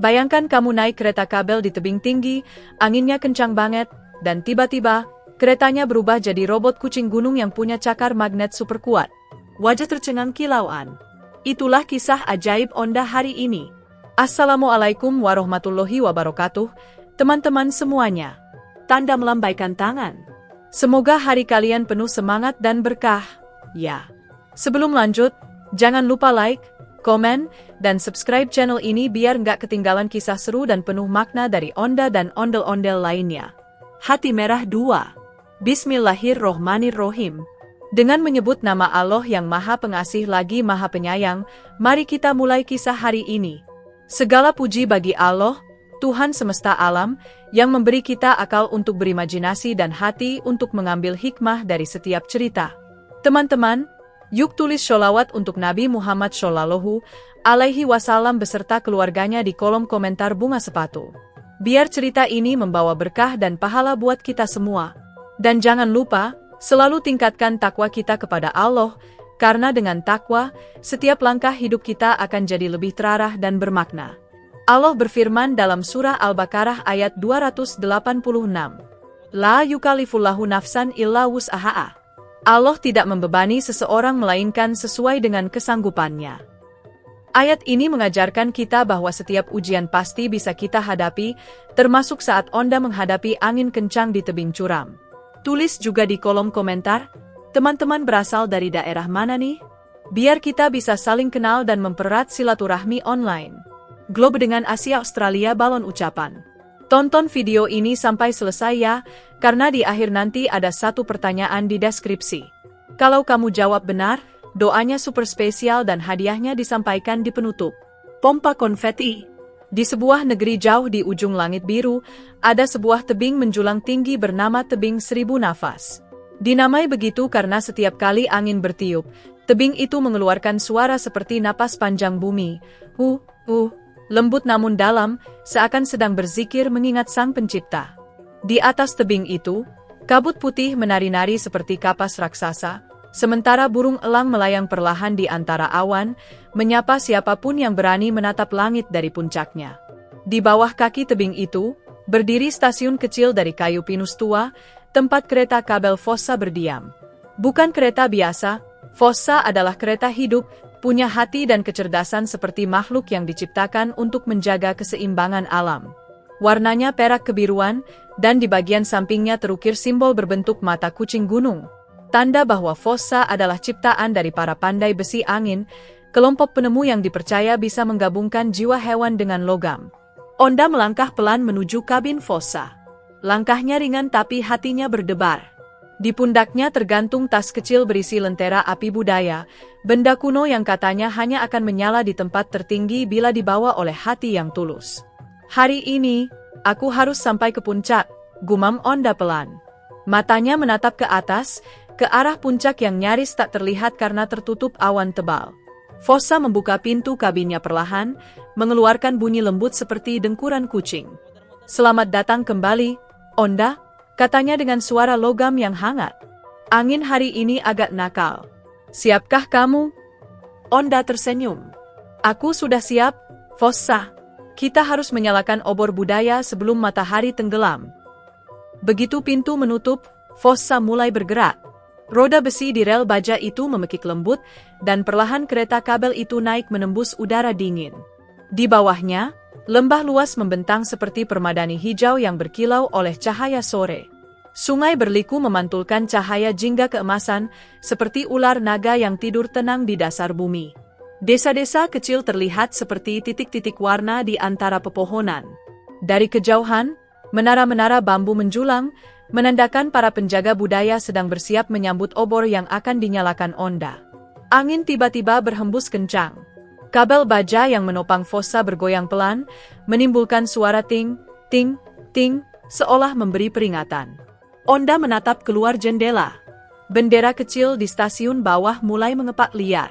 Bayangkan kamu naik kereta kabel di tebing tinggi, anginnya kencang banget, dan tiba-tiba, keretanya berubah jadi robot kucing gunung yang punya cakar magnet super kuat. Wajah tercengang kilauan. Itulah kisah ajaib Onda hari ini. Assalamualaikum warahmatullahi wabarakatuh, teman-teman semuanya. Tanda melambaikan tangan. Semoga hari kalian penuh semangat dan berkah. Ya. Sebelum lanjut, jangan lupa like, komen, dan subscribe channel ini biar nggak ketinggalan kisah seru dan penuh makna dari Onda dan ondel-ondel lainnya. Hati Merah 2. Bismillahirrohmanirrohim. Dengan menyebut nama Allah yang Maha Pengasih lagi Maha Penyayang, mari kita mulai kisah hari ini. Segala puji bagi Allah, Tuhan semesta alam, yang memberi kita akal untuk berimajinasi dan hati untuk mengambil hikmah dari setiap cerita. Teman-teman, yuk tulis sholawat untuk Nabi Muhammad Shallallahu Alaihi Wasallam beserta keluarganya di kolom komentar bunga sepatu. Biar cerita ini membawa berkah dan pahala buat kita semua. Dan jangan lupa, selalu tingkatkan takwa kita kepada Allah, karena dengan takwa, setiap langkah hidup kita akan jadi lebih terarah dan bermakna. Allah berfirman dalam surah Al-Baqarah ayat 286. La yukallifullahu nafsan illa wus'aha. Allah tidak membebani seseorang melainkan sesuai dengan kesanggupannya. Ayat ini mengajarkan kita bahwa setiap ujian pasti bisa kita hadapi, termasuk saat Onda menghadapi angin kencang di tebing curam. Tulis juga di kolom komentar, teman-teman berasal dari daerah mana nih? Biar kita bisa saling kenal dan mempererat silaturahmi online. Globe dengan Asia Australia balon ucapan. Tonton video ini sampai selesai ya, karena di akhir nanti ada satu pertanyaan di deskripsi. Kalau kamu jawab benar, doanya super spesial dan hadiahnya disampaikan di penutup. Pompa konfeti. Di sebuah negeri jauh di ujung langit biru, ada sebuah tebing menjulang tinggi bernama Tebing Seribu Nafas. Dinamai begitu karena setiap kali angin bertiup, tebing itu mengeluarkan suara seperti napas panjang bumi. Lembut namun dalam, seakan sedang berzikir mengingat Sang Pencipta. Di atas tebing itu, kabut putih menari-nari seperti kapas raksasa, sementara burung elang melayang perlahan di antara awan, menyapa siapapun yang berani menatap langit dari puncaknya. Di bawah kaki tebing itu, berdiri stasiun kecil dari kayu pinus tua, tempat kereta kabel Fossa berdiam. Bukan kereta biasa, Fossa adalah kereta hidup, punya hati dan kecerdasan seperti makhluk yang diciptakan untuk menjaga keseimbangan alam. Warnanya perak kebiruan, dan di bagian sampingnya terukir simbol berbentuk mata kucing gunung. Tanda bahwa Fossa adalah ciptaan dari para pandai besi angin, kelompok penemu yang dipercaya bisa menggabungkan jiwa hewan dengan logam. Onda melangkah pelan menuju kabin Fossa. Langkahnya ringan tapi hatinya berdebar. Di pundaknya tergantung tas kecil berisi lentera api budaya, benda kuno yang katanya hanya akan menyala di tempat tertinggi bila dibawa oleh hati yang tulus. Hari ini, aku harus sampai ke puncak, gumam Onda pelan. Matanya menatap ke atas, ke arah puncak yang nyaris tak terlihat karena tertutup awan tebal. Fossa membuka pintu kabinnya perlahan, mengeluarkan bunyi lembut seperti dengkuran kucing. Selamat datang kembali, Onda, katanya dengan suara logam yang hangat. Angin hari ini agak nakal. Siapkah kamu? Onda tersenyum. Aku sudah siap, Fossa. Kita harus menyalakan obor budaya sebelum matahari tenggelam. Begitu pintu menutup, Fossa mulai bergerak. Roda besi di rel baja itu memekik lembut, dan perlahan kereta kabel itu naik menembus udara dingin. Di bawahnya, lembah luas membentang seperti permadani hijau yang berkilau oleh cahaya sore. Sungai berliku memantulkan cahaya jingga keemasan, seperti ular naga yang tidur tenang di dasar bumi. Desa-desa kecil terlihat seperti titik-titik warna di antara pepohonan. Dari kejauhan, menara-menara bambu menjulang, menandakan para penjaga budaya sedang bersiap menyambut obor yang akan dinyalakan Onda. Angin tiba-tiba berhembus kencang. Kabel baja yang menopang Fossa bergoyang pelan, menimbulkan suara ting, ting, ting, seolah memberi peringatan. Onda menatap keluar jendela. Bendera kecil di stasiun bawah mulai mengepak liar.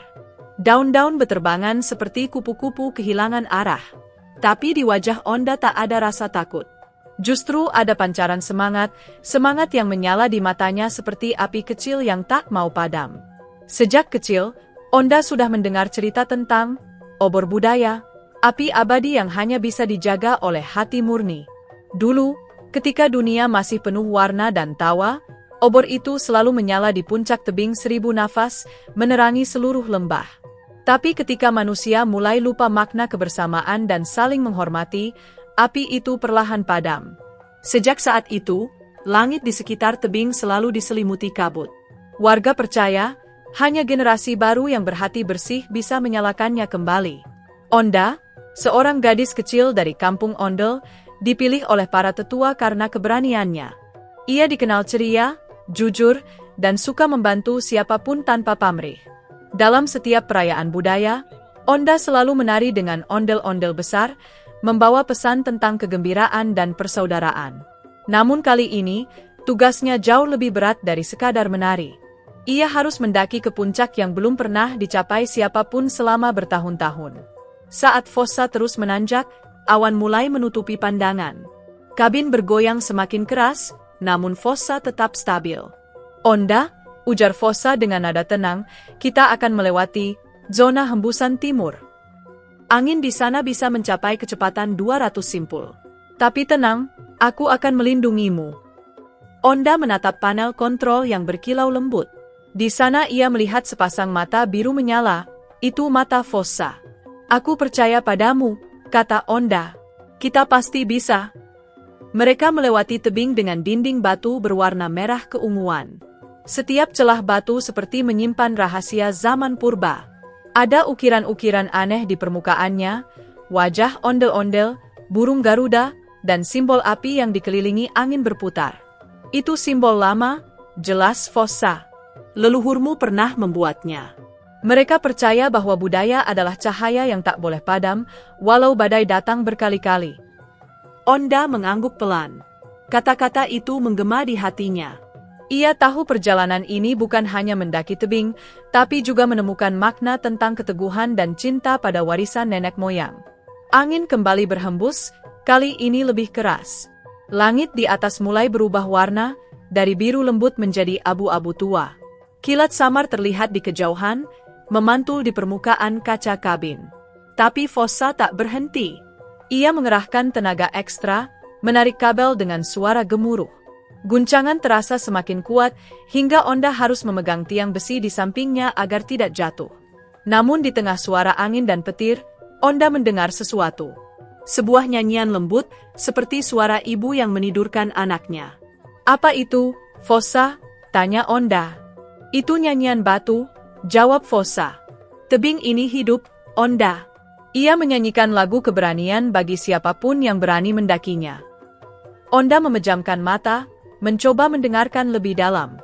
Daun-daun beterbangan seperti kupu-kupu kehilangan arah. Tapi di wajah Onda tak ada rasa takut. Justru ada pancaran semangat, semangat yang menyala di matanya seperti api kecil yang tak mau padam. Sejak kecil, Onda sudah mendengar cerita tentang obor budaya, Api abadi yang hanya bisa dijaga oleh hati murni. Dulu, ketika dunia masih penuh warna dan tawa, obor itu selalu menyala di puncak tebing 1000 nafas, menerangi seluruh lembah. Tapi ketika manusia mulai lupa makna kebersamaan dan saling menghormati, api itu perlahan padam. Sejak saat itu, langit di sekitar tebing selalu diselimuti kabut. Warga percaya, hanya generasi baru yang berhati bersih bisa menyalakannya kembali. Onda, seorang gadis kecil dari kampung Ondel, dipilih oleh para tetua karena keberaniannya. Ia dikenal ceria, jujur, dan suka membantu siapapun tanpa pamrih. Dalam setiap perayaan budaya, Onda selalu menari dengan ondel-ondel besar, membawa pesan tentang kegembiraan dan persaudaraan. Namun kali ini, tugasnya jauh lebih berat dari sekadar menari. Ia harus mendaki ke puncak yang belum pernah dicapai siapapun selama bertahun-tahun. Saat fossa terus menanjak, awan mulai menutupi pandangan. Kabin bergoyang semakin keras, namun fossa tetap stabil. Onda, ujar fossa dengan nada tenang, kita akan melewati zona hembusan timur. Angin di sana bisa mencapai kecepatan 200 simpul. Tapi tenang, aku akan melindungimu. Onda menatap panel kontrol yang berkilau lembut. Di sana ia melihat sepasang mata biru menyala, itu mata fossa. Aku percaya padamu, kata Onda. Kita pasti bisa. Mereka melewati tebing dengan dinding batu berwarna merah keunguan. Setiap celah batu seperti menyimpan rahasia zaman purba. Ada ukiran-ukiran aneh di permukaannya, wajah ondel-ondel, burung garuda, dan simbol api yang dikelilingi angin berputar. Itu simbol lama, jelas fossa. Leluhurmu pernah membuatnya. Mereka percaya bahwa budaya adalah cahaya yang tak boleh padam, walau badai datang berkali-kali. Onda mengangguk pelan. Kata-kata itu menggema di hatinya. Ia tahu perjalanan ini bukan hanya mendaki tebing, tapi juga menemukan makna tentang keteguhan dan cinta pada warisan nenek moyang. Angin kembali berhembus, kali ini lebih keras. Langit di atas mulai berubah warna, dari biru lembut menjadi abu-abu tua. Kilat samar terlihat di kejauhan, memantul di permukaan kaca kabin. Tapi fossa tak berhenti. Ia mengerahkan tenaga ekstra, menarik kabel dengan suara gemuruh. Guncangan terasa semakin kuat, hingga Onda harus memegang tiang besi di sampingnya agar tidak jatuh. Namun di tengah suara angin dan petir, Onda mendengar sesuatu. Sebuah nyanyian lembut, seperti suara ibu yang menidurkan anaknya. Apa itu, fossa? Tanya Onda. Itu nyanyian batu, jawab fossa. Tebing ini hidup, Onda. Ia menyanyikan lagu keberanian bagi siapapun yang berani mendakinya. Onda memejamkan mata, mencoba mendengarkan lebih dalam.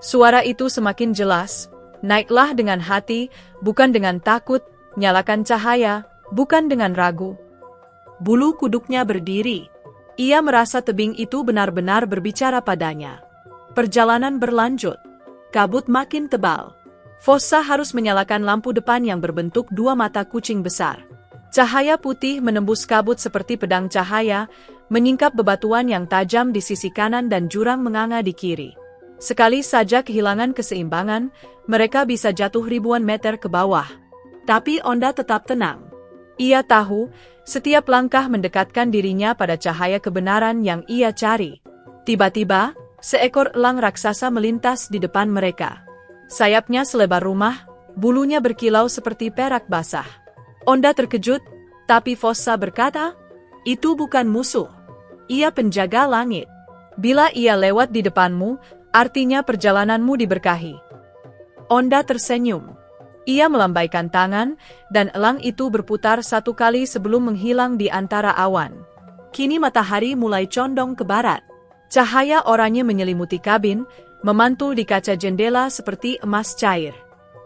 Suara itu semakin jelas, naiklah dengan hati, bukan dengan takut, nyalakan cahaya, bukan dengan ragu. Bulu kuduknya berdiri. Ia merasa tebing itu benar-benar berbicara padanya. Perjalanan berlanjut. Kabut makin tebal. Fossa harus menyalakan lampu depan yang berbentuk dua mata kucing besar. Cahaya putih menembus kabut seperti pedang cahaya, menyingkap bebatuan yang tajam di sisi kanan dan jurang menganga di kiri. Sekali saja kehilangan keseimbangan, mereka bisa jatuh ribuan meter ke bawah. Tapi Onda tetap tenang. Ia tahu, setiap langkah mendekatkan dirinya pada cahaya kebenaran yang ia cari. Tiba-tiba, seekor elang raksasa melintas di depan mereka. Sayapnya selebar rumah, bulunya berkilau seperti perak basah. Onda terkejut, tapi Fossa berkata, itu bukan musuh. Ia penjaga langit. Bila ia lewat di depanmu, artinya perjalananmu diberkahi. Onda tersenyum. Ia melambaikan tangan, dan elang itu berputar satu kali sebelum menghilang di antara awan. Kini matahari mulai condong ke barat. Cahaya oranye menyelimuti kabin, memantul di kaca jendela seperti emas cair.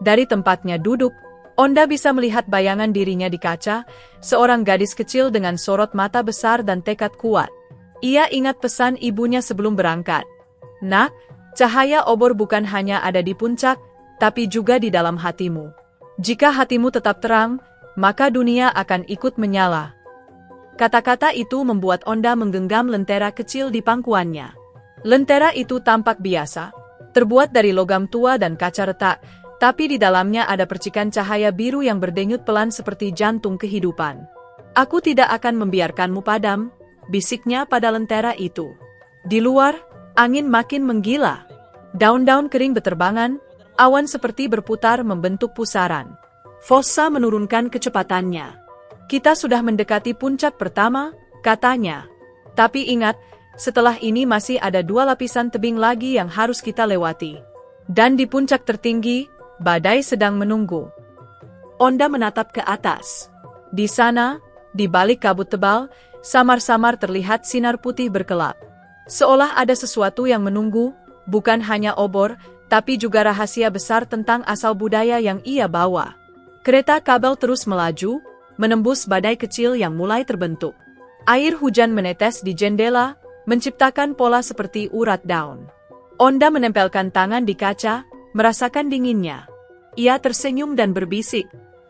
Dari tempatnya duduk, Onda bisa melihat bayangan dirinya di kaca, seorang gadis kecil dengan sorot mata besar dan tekad kuat. Ia ingat pesan ibunya sebelum berangkat. Nak, cahaya obor bukan hanya ada di puncak, tapi juga di dalam hatimu. Jika hatimu tetap terang, maka dunia akan ikut menyala. Kata-kata itu membuat Onda menggenggam lentera kecil di pangkuannya. Lentera itu tampak biasa, terbuat dari logam tua dan kaca retak, tapi di dalamnya ada percikan cahaya biru yang berdenyut pelan seperti jantung kehidupan. Aku tidak akan membiarkanmu padam, bisiknya pada lentera itu. Di luar, angin makin menggila. Daun-daun kering beterbangan, awan seperti berputar membentuk pusaran. Fossa menurunkan kecepatannya. Kita sudah mendekati puncak pertama, katanya. Tapi ingat, setelah ini masih ada 2 lapisan tebing lagi yang harus kita lewati. Dan di puncak tertinggi, badai sedang menunggu. Onda menatap ke atas. Di sana, di balik kabut tebal, samar-samar terlihat sinar putih berkelap. Seolah ada sesuatu yang menunggu, bukan hanya obor, tapi juga rahasia besar tentang asal budaya yang ia bawa. Kereta kabel terus melaju, menembus badai kecil yang mulai terbentuk. Air hujan menetes di jendela, menciptakan pola seperti urat daun. Onda menempelkan tangan di kaca, merasakan dinginnya. Ia tersenyum dan berbisik.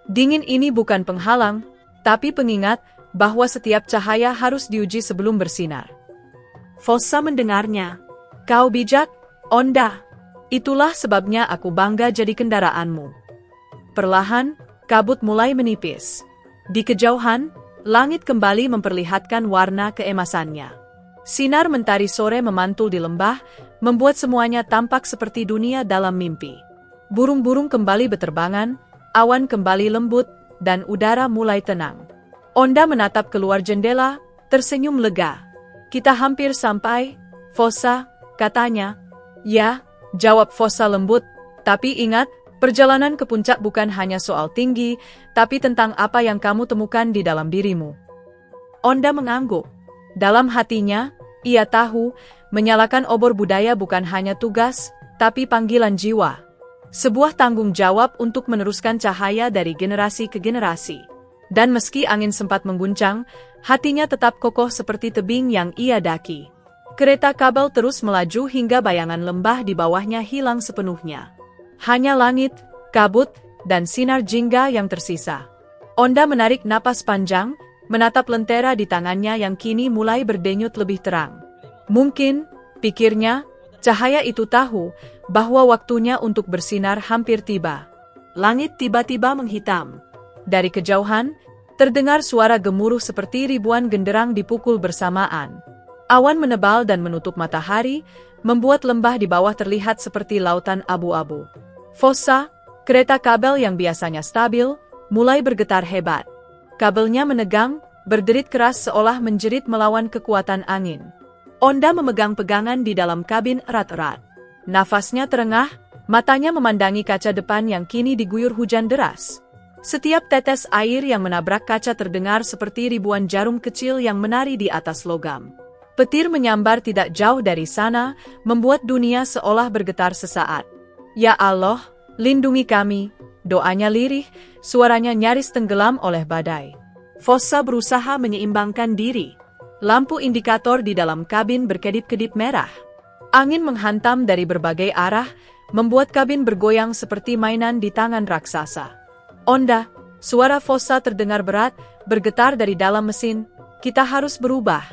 Dingin ini bukan penghalang, tapi pengingat bahwa setiap cahaya harus diuji sebelum bersinar. Fossa mendengarnya. Kau bijak, Onda. Itulah sebabnya aku bangga jadi kendaraanmu. Perlahan, kabut mulai menipis. Di kejauhan, langit kembali memperlihatkan warna keemasannya. Sinar mentari sore memantul di lembah, membuat semuanya tampak seperti dunia dalam mimpi. Burung-burung kembali beterbangan, awan kembali lembut, dan udara mulai tenang. Onda menatap keluar jendela, tersenyum lega. Kita hampir sampai, Fossa, katanya. Ya, jawab Fossa lembut, tapi ingat, perjalanan ke puncak bukan hanya soal tinggi, tapi tentang apa yang kamu temukan di dalam dirimu. Onda mengangguk. Dalam hatinya, ia tahu, menyalakan obor budaya bukan hanya tugas, tapi panggilan jiwa. Sebuah tanggung jawab untuk meneruskan cahaya dari generasi ke generasi. Dan meski angin sempat mengguncang, hatinya tetap kokoh seperti tebing yang ia daki. Kereta kabel terus melaju hingga bayangan lembah di bawahnya hilang sepenuhnya. Hanya langit, kabut, dan sinar jingga yang tersisa. Onda menarik napas panjang, menatap lentera di tangannya yang kini mulai berdenyut lebih terang. Mungkin, pikirnya, cahaya itu tahu bahwa waktunya untuk bersinar hampir tiba. Langit tiba-tiba menghitam. Dari kejauhan, terdengar suara gemuruh seperti ribuan genderang dipukul bersamaan. Awan menebal dan menutup matahari, membuat lembah di bawah terlihat seperti lautan abu-abu. Fossa, kereta kabel yang biasanya stabil, mulai bergetar hebat. Kabelnya menegang, berderit keras seolah menjerit melawan kekuatan angin. Onda memegang pegangan di dalam kabin erat-erat. Nafasnya terengah, matanya memandangi kaca depan yang kini diguyur hujan deras. Setiap tetes air yang menabrak kaca terdengar seperti ribuan jarum kecil yang menari di atas logam. Petir menyambar tidak jauh dari sana, membuat dunia seolah bergetar sesaat. Ya Allah, lindungi kami, doanya lirih, suaranya nyaris tenggelam oleh badai. Fossa berusaha menyeimbangkan diri. Lampu indikator di dalam kabin berkedip-kedip merah. Angin menghantam dari berbagai arah, membuat kabin bergoyang seperti mainan di tangan raksasa. Onda, suara Fossa terdengar berat, bergetar dari dalam mesin. Kita harus berubah.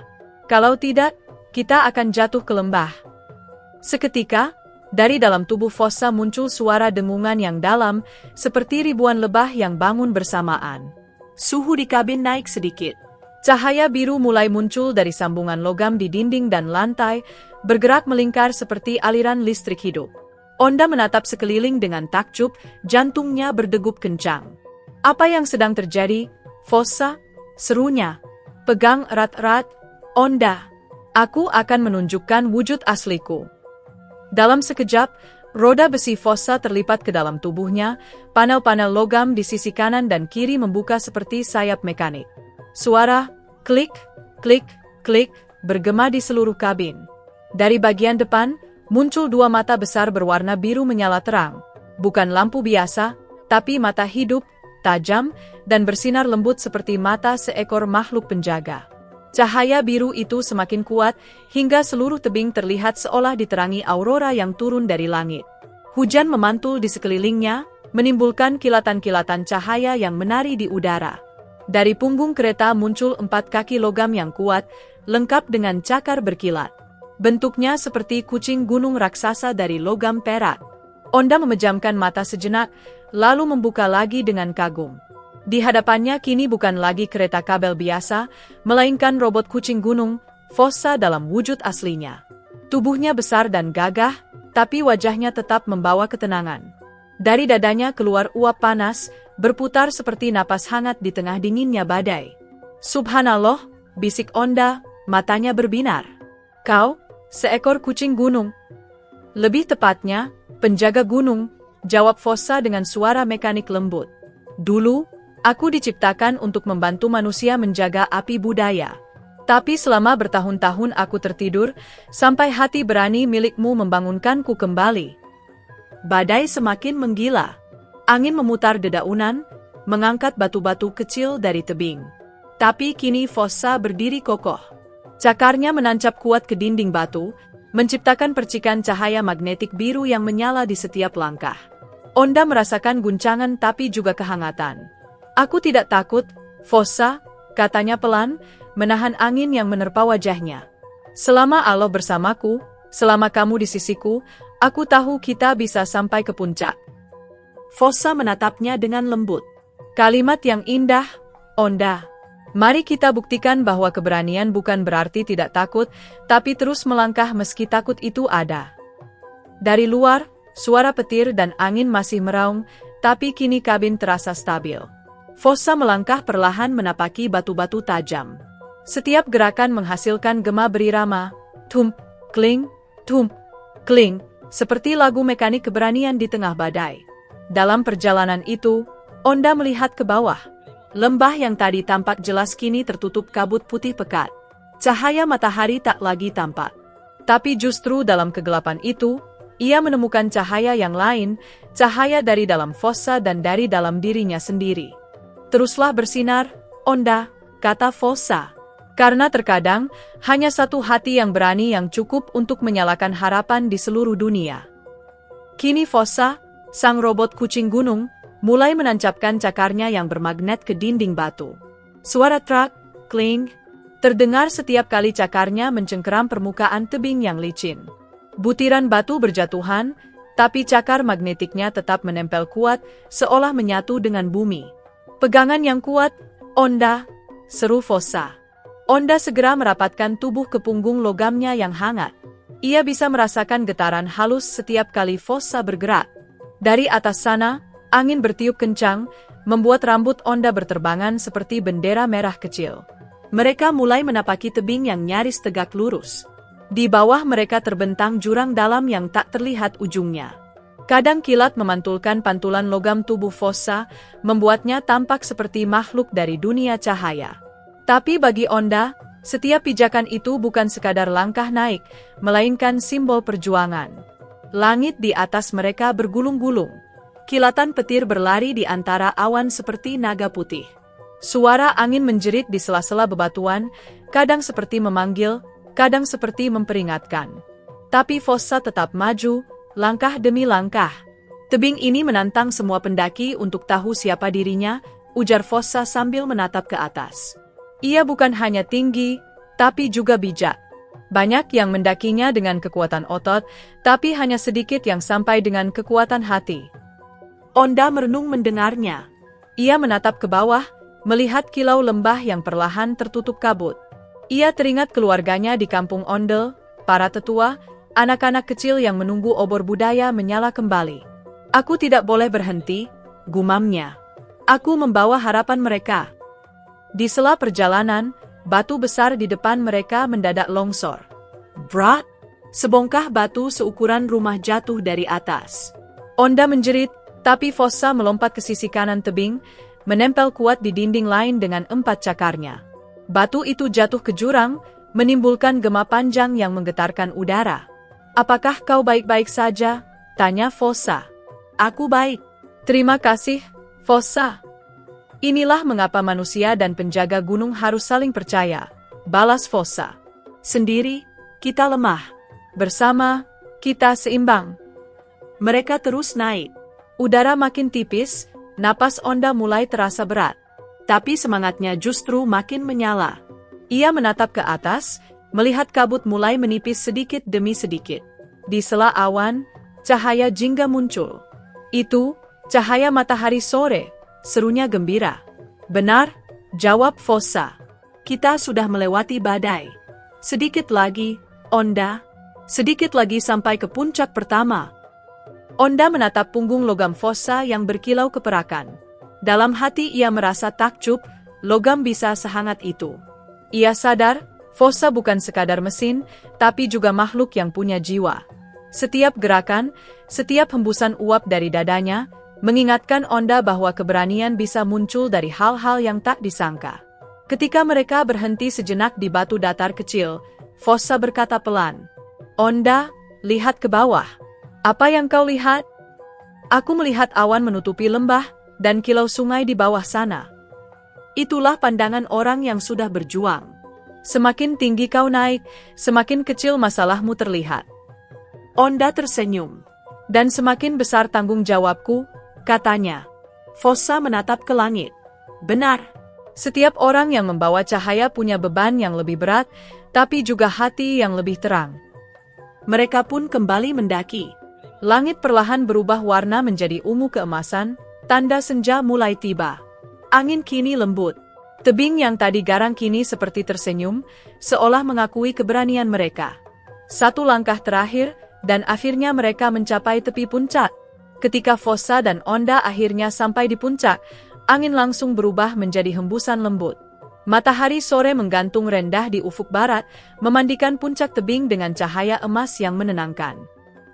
Kalau tidak, kita akan jatuh ke lembah. Seketika, dari dalam tubuh Fossa muncul suara dengungan yang dalam, seperti ribuan lebah yang bangun bersamaan. Suhu di kabin naik sedikit. Cahaya biru mulai muncul dari sambungan logam di dinding dan lantai, bergerak melingkar seperti aliran listrik hidup. Onda menatap sekeliling dengan takjub, jantungnya berdegup kencang. Apa yang sedang terjadi, Fossa? Serunya. Pegang erat-erat, Onda. Aku akan menunjukkan wujud asliku. Dalam sekejap, roda besi Fossa terlipat ke dalam tubuhnya, panel-panel logam di sisi kanan dan kiri membuka seperti sayap mekanik. Suara, klik, klik, klik, bergema di seluruh kabin. Dari bagian depan, muncul 2 mata besar berwarna biru menyala terang. Bukan lampu biasa, tapi mata hidup, tajam, dan bersinar lembut seperti mata seekor makhluk penjaga. Cahaya biru itu semakin kuat, hingga seluruh tebing terlihat seolah diterangi aurora yang turun dari langit. Hujan memantul di sekelilingnya, menimbulkan kilatan-kilatan cahaya yang menari di udara. Dari punggung kereta muncul 4 kaki logam yang kuat, lengkap dengan cakar berkilat. Bentuknya seperti kucing gunung raksasa dari logam perak. Onda memejamkan mata sejenak, lalu membuka lagi dengan kagum. Di hadapannya kini bukan lagi kereta kabel biasa, melainkan robot kucing gunung, Fossa dalam wujud aslinya. Tubuhnya besar dan gagah, tapi wajahnya tetap membawa ketenangan. Dari dadanya keluar uap panas, berputar seperti napas hangat di tengah dinginnya badai. Subhanallah, bisik Onda, matanya berbinar. Kau, seekor kucing gunung. Lebih tepatnya, penjaga gunung, jawab Fossa dengan suara mekanik lembut. Dulu, aku diciptakan untuk membantu manusia menjaga api budaya. Tapi selama bertahun-tahun aku tertidur, sampai hati berani milikmu membangunkanku kembali. Badai semakin menggila. Angin memutar dedaunan, mengangkat batu-batu kecil dari tebing. Tapi kini Fossa berdiri kokoh. Cakarnya menancap kuat ke dinding batu, menciptakan percikan cahaya magnetik biru yang menyala di setiap langkah. Onda merasakan guncangan tapi juga kehangatan. Aku tidak takut, Fossa, katanya pelan, menahan angin yang menerpa wajahnya. Selama Allah bersamaku, selama kamu di sisiku, aku tahu kita bisa sampai ke puncak. Fossa menatapnya dengan lembut. Kalimat yang indah, Onda. Mari kita buktikan bahwa keberanian bukan berarti tidak takut, tapi terus melangkah meski takut itu ada. Dari luar, suara petir dan angin masih meraung, tapi kini kabin terasa stabil. Fossa melangkah perlahan menapaki batu-batu tajam. Setiap gerakan menghasilkan gema berirama, thump, kling, thump, kling, seperti lagu mekanik keberanian di tengah badai. Dalam perjalanan itu, Onda melihat ke bawah. Lembah yang tadi tampak jelas kini tertutup kabut putih pekat. Cahaya matahari tak lagi tampak. Tapi justru dalam kegelapan itu, ia menemukan cahaya yang lain, cahaya dari dalam Fossa dan dari dalam dirinya sendiri. Teruslah bersinar, Onda, kata Fossa. Karena terkadang, hanya satu hati yang berani yang cukup untuk menyalakan harapan di seluruh dunia. Kini Fossa, sang robot kucing gunung, mulai menancapkan cakarnya yang bermagnet ke dinding batu. Suara trak, kling, terdengar setiap kali cakarnya mencengkeram permukaan tebing yang licin. Butiran batu berjatuhan, tapi cakar magnetiknya tetap menempel kuat, seolah menyatu dengan bumi. Pegangan yang kuat, Onda, seru Fossa. Onda segera merapatkan tubuh ke punggung logamnya yang hangat. Ia bisa merasakan getaran halus setiap kali Fossa bergerak. Dari atas sana, angin bertiup kencang, membuat rambut Onda berterbangan seperti bendera merah kecil. Mereka mulai menapaki tebing yang nyaris tegak lurus. Di bawah mereka terbentang jurang dalam yang tak terlihat ujungnya. Kadang kilat memantulkan pantulan logam tubuh Fossa, membuatnya tampak seperti makhluk dari dunia cahaya. Tapi bagi Onda, setiap pijakan itu bukan sekadar langkah naik, melainkan simbol perjuangan. Langit di atas mereka bergulung-gulung. Kilatan petir berlari di antara awan seperti naga putih. Suara angin menjerit di sela-sela bebatuan, kadang seperti memanggil, kadang seperti memperingatkan. Tapi Fossa tetap maju, langkah demi langkah. Tebing ini menantang semua pendaki untuk tahu siapa dirinya, ujar Fossa sambil menatap ke atas. Ia bukan hanya tinggi, tapi juga bijak. Banyak yang mendakinya dengan kekuatan otot, tapi hanya sedikit yang sampai dengan kekuatan hati. Onda merenung mendengarnya. Ia menatap ke bawah, melihat kilau lembah yang perlahan tertutup kabut. Ia teringat keluarganya di kampung Ondel, para tetua, anak-anak kecil yang menunggu obor budaya menyala kembali. Aku tidak boleh berhenti, gumamnya. Aku membawa harapan mereka. Di sela perjalanan, batu besar di depan mereka mendadak longsor. Brat! Sebongkah batu seukuran rumah jatuh dari atas. Onda menjerit, tapi Fossa melompat ke sisi kanan tebing, menempel kuat di dinding lain dengan 4 cakarnya. Batu itu jatuh ke jurang, menimbulkan gema panjang yang menggetarkan udara. Apakah kau baik-baik saja? Tanya Fossa. Aku baik. Terima kasih, Fossa. Inilah mengapa manusia dan penjaga gunung harus saling percaya, balas Fossa. Sendiri, kita lemah. Bersama, kita seimbang. Mereka terus naik. Udara makin tipis, napas Onda mulai terasa berat. Tapi semangatnya justru makin menyala. Ia menatap ke atas, melihat kabut mulai menipis sedikit demi sedikit. Di sela awan, cahaya jingga muncul. Itu, cahaya matahari sore, serunya gembira. Benar, jawab Fossa. Kita sudah melewati badai. Sedikit lagi, Onda. Sedikit lagi sampai ke puncak pertama. Onda menatap punggung logam Fossa yang berkilau keperakan. Dalam hati ia merasa takjub, logam bisa sehangat itu. Ia sadar, Fossa bukan sekadar mesin, tapi juga makhluk yang punya jiwa. Setiap gerakan, setiap hembusan uap dari dadanya, mengingatkan Onda bahwa keberanian bisa muncul dari hal-hal yang tak disangka. Ketika mereka berhenti sejenak di batu datar kecil, Fossa berkata pelan, "Onda, lihat ke bawah." "Apa yang kau lihat?" "Aku melihat awan menutupi lembah, dan kilau sungai di bawah sana." Itulah pandangan orang yang sudah berjuang. Semakin tinggi kau naik, semakin kecil masalahmu terlihat. Onda tersenyum. "Dan semakin besar tanggung jawabku," katanya. Fossa menatap ke langit. Benar. Setiap orang yang membawa cahaya punya beban yang lebih berat, tapi juga hati yang lebih terang. Mereka pun kembali mendaki. Langit perlahan berubah warna menjadi ungu keemasan, tanda senja mulai tiba. Angin kini lembut. Tebing yang tadi garang kini seperti tersenyum, seolah mengakui keberanian mereka. Satu langkah terakhir, dan akhirnya mereka mencapai tepi puncak. Ketika Fossa dan Onda akhirnya sampai di puncak, angin langsung berubah menjadi hembusan lembut. Matahari sore menggantung rendah di ufuk barat, memandikan puncak tebing dengan cahaya emas yang menenangkan.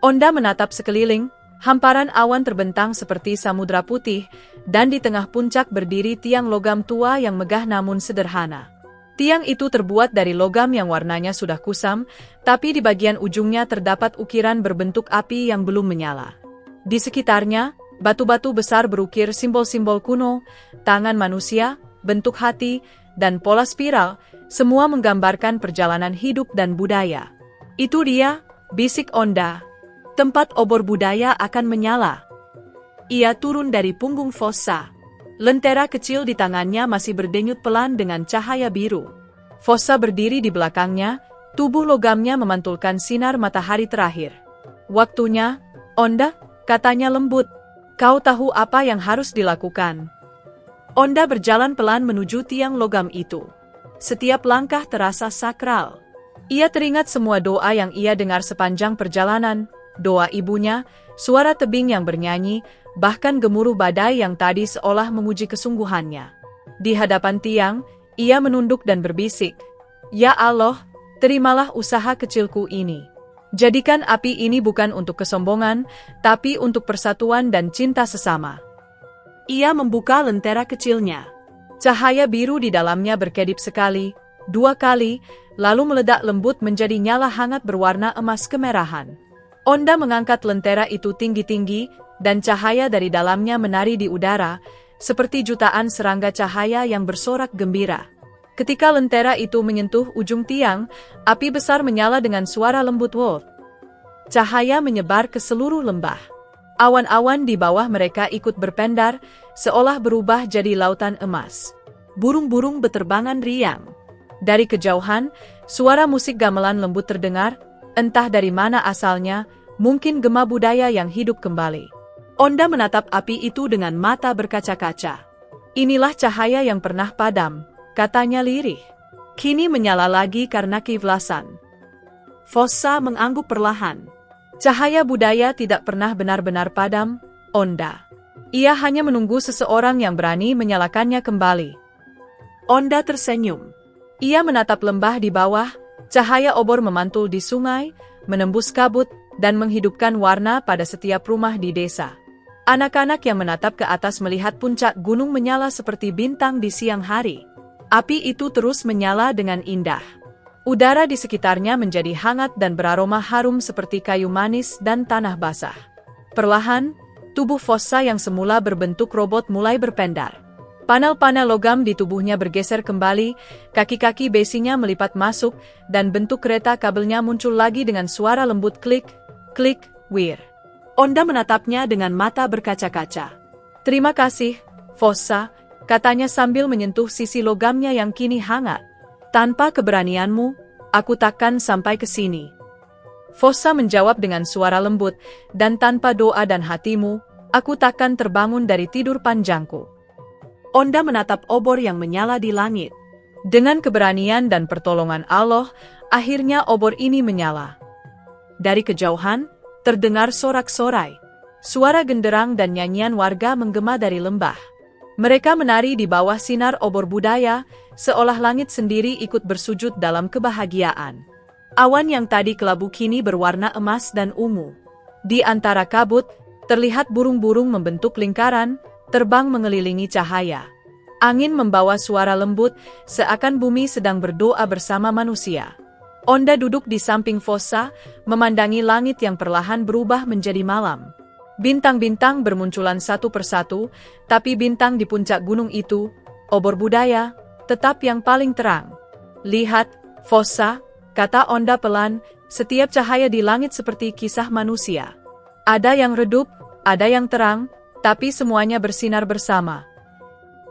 Onda menatap sekeliling, hamparan awan terbentang seperti samudra putih, dan di tengah puncak berdiri tiang logam tua yang megah namun sederhana. Tiang itu terbuat dari logam yang warnanya sudah kusam, tapi di bagian ujungnya terdapat ukiran berbentuk api yang belum menyala. Di sekitarnya, batu-batu besar berukir simbol-simbol kuno, tangan manusia, bentuk hati, dan pola spiral, semua menggambarkan perjalanan hidup dan budaya. "Itu dia," bisik Onda. "Tempat obor budaya akan menyala." Ia turun dari punggung Fossa. Lentera kecil di tangannya masih berdenyut pelan dengan cahaya biru. Fossa berdiri di belakangnya, tubuh logamnya memantulkan sinar matahari terakhir. "Waktunya, Onda," katanya lembut. "Kau tahu apa yang harus dilakukan." Onda berjalan pelan menuju tiang logam itu. Setiap langkah terasa sakral. Ia teringat semua doa yang ia dengar sepanjang perjalanan, doa ibunya, suara tebing yang bernyanyi, bahkan gemuruh badai yang tadi seolah menguji kesungguhannya. Di hadapan tiang, ia menunduk dan berbisik, "Ya Allah, terimalah usaha kecilku ini. Jadikan api ini bukan untuk kesombongan, tapi untuk persatuan dan cinta sesama." Ia membuka lentera kecilnya. Cahaya biru di dalamnya berkedip sekali, dua kali, lalu meledak lembut menjadi nyala hangat berwarna emas kemerahan. Onda mengangkat lentera itu tinggi-tinggi, dan cahaya dari dalamnya menari di udara, seperti jutaan serangga cahaya yang bersorak gembira. Ketika lentera itu menyentuh ujung tiang, api besar menyala dengan suara lembut "Wow". Cahaya menyebar ke seluruh lembah. Awan-awan di bawah mereka ikut berpendar, seolah berubah jadi lautan emas. Burung-burung beterbangan riang. Dari kejauhan, suara musik gamelan lembut terdengar, entah dari mana asalnya, mungkin gema budaya yang hidup kembali. Onda menatap api itu dengan mata berkaca-kaca. "Inilah cahaya yang pernah padam," katanya lirih. "Kini menyala lagi karena keikhlasan." Fossa mengangguk perlahan. Cahaya budaya tidak pernah benar-benar padam, Onda. Ia hanya menunggu seseorang yang berani menyalakannya kembali. Onda tersenyum. Ia menatap lembah di bawah, cahaya obor memantul di sungai, menembus kabut, dan menghidupkan warna pada setiap rumah di desa. Anak-anak yang menatap ke atas melihat puncak gunung menyala seperti bintang di siang hari. Api itu terus menyala dengan indah. Udara di sekitarnya menjadi hangat dan beraroma harum seperti kayu manis dan tanah basah. Perlahan, tubuh Fossa yang semula berbentuk robot mulai berpendar. Panel-panel logam di tubuhnya bergeser kembali, kaki-kaki besinya melipat masuk, dan bentuk kereta kabelnya muncul lagi dengan suara lembut klik, klik, wir. Onda menatapnya dengan mata berkaca-kaca. "Terima kasih, Fossa," katanya sambil menyentuh sisi logamnya yang kini hangat. "Tanpa keberanianmu, aku takkan sampai ke sini." Fossa menjawab dengan suara lembut, "Dan tanpa doa dan hatimu, aku takkan terbangun dari tidur panjangku." Onda menatap obor yang menyala di langit. Dengan keberanian dan pertolongan Allah, akhirnya obor ini menyala. Dari kejauhan, terdengar sorak-sorai. Suara genderang dan nyanyian warga menggema dari lembah. Mereka menari di bawah sinar obor budaya, seolah langit sendiri ikut bersujud dalam kebahagiaan. Awan yang tadi kelabu kini berwarna emas dan ungu. Di antara kabut, terlihat burung-burung membentuk lingkaran, terbang mengelilingi cahaya. Angin membawa suara lembut, seakan bumi sedang berdoa bersama manusia. Onda duduk di samping Fossa, memandangi langit yang perlahan berubah menjadi malam. Bintang-bintang bermunculan satu persatu, tapi bintang di puncak gunung itu, obor budaya, tetap yang paling terang. Lihat, Fossa, kata Onda pelan, setiap cahaya di langit seperti kisah manusia. Ada yang redup, ada yang terang, tapi semuanya bersinar bersama.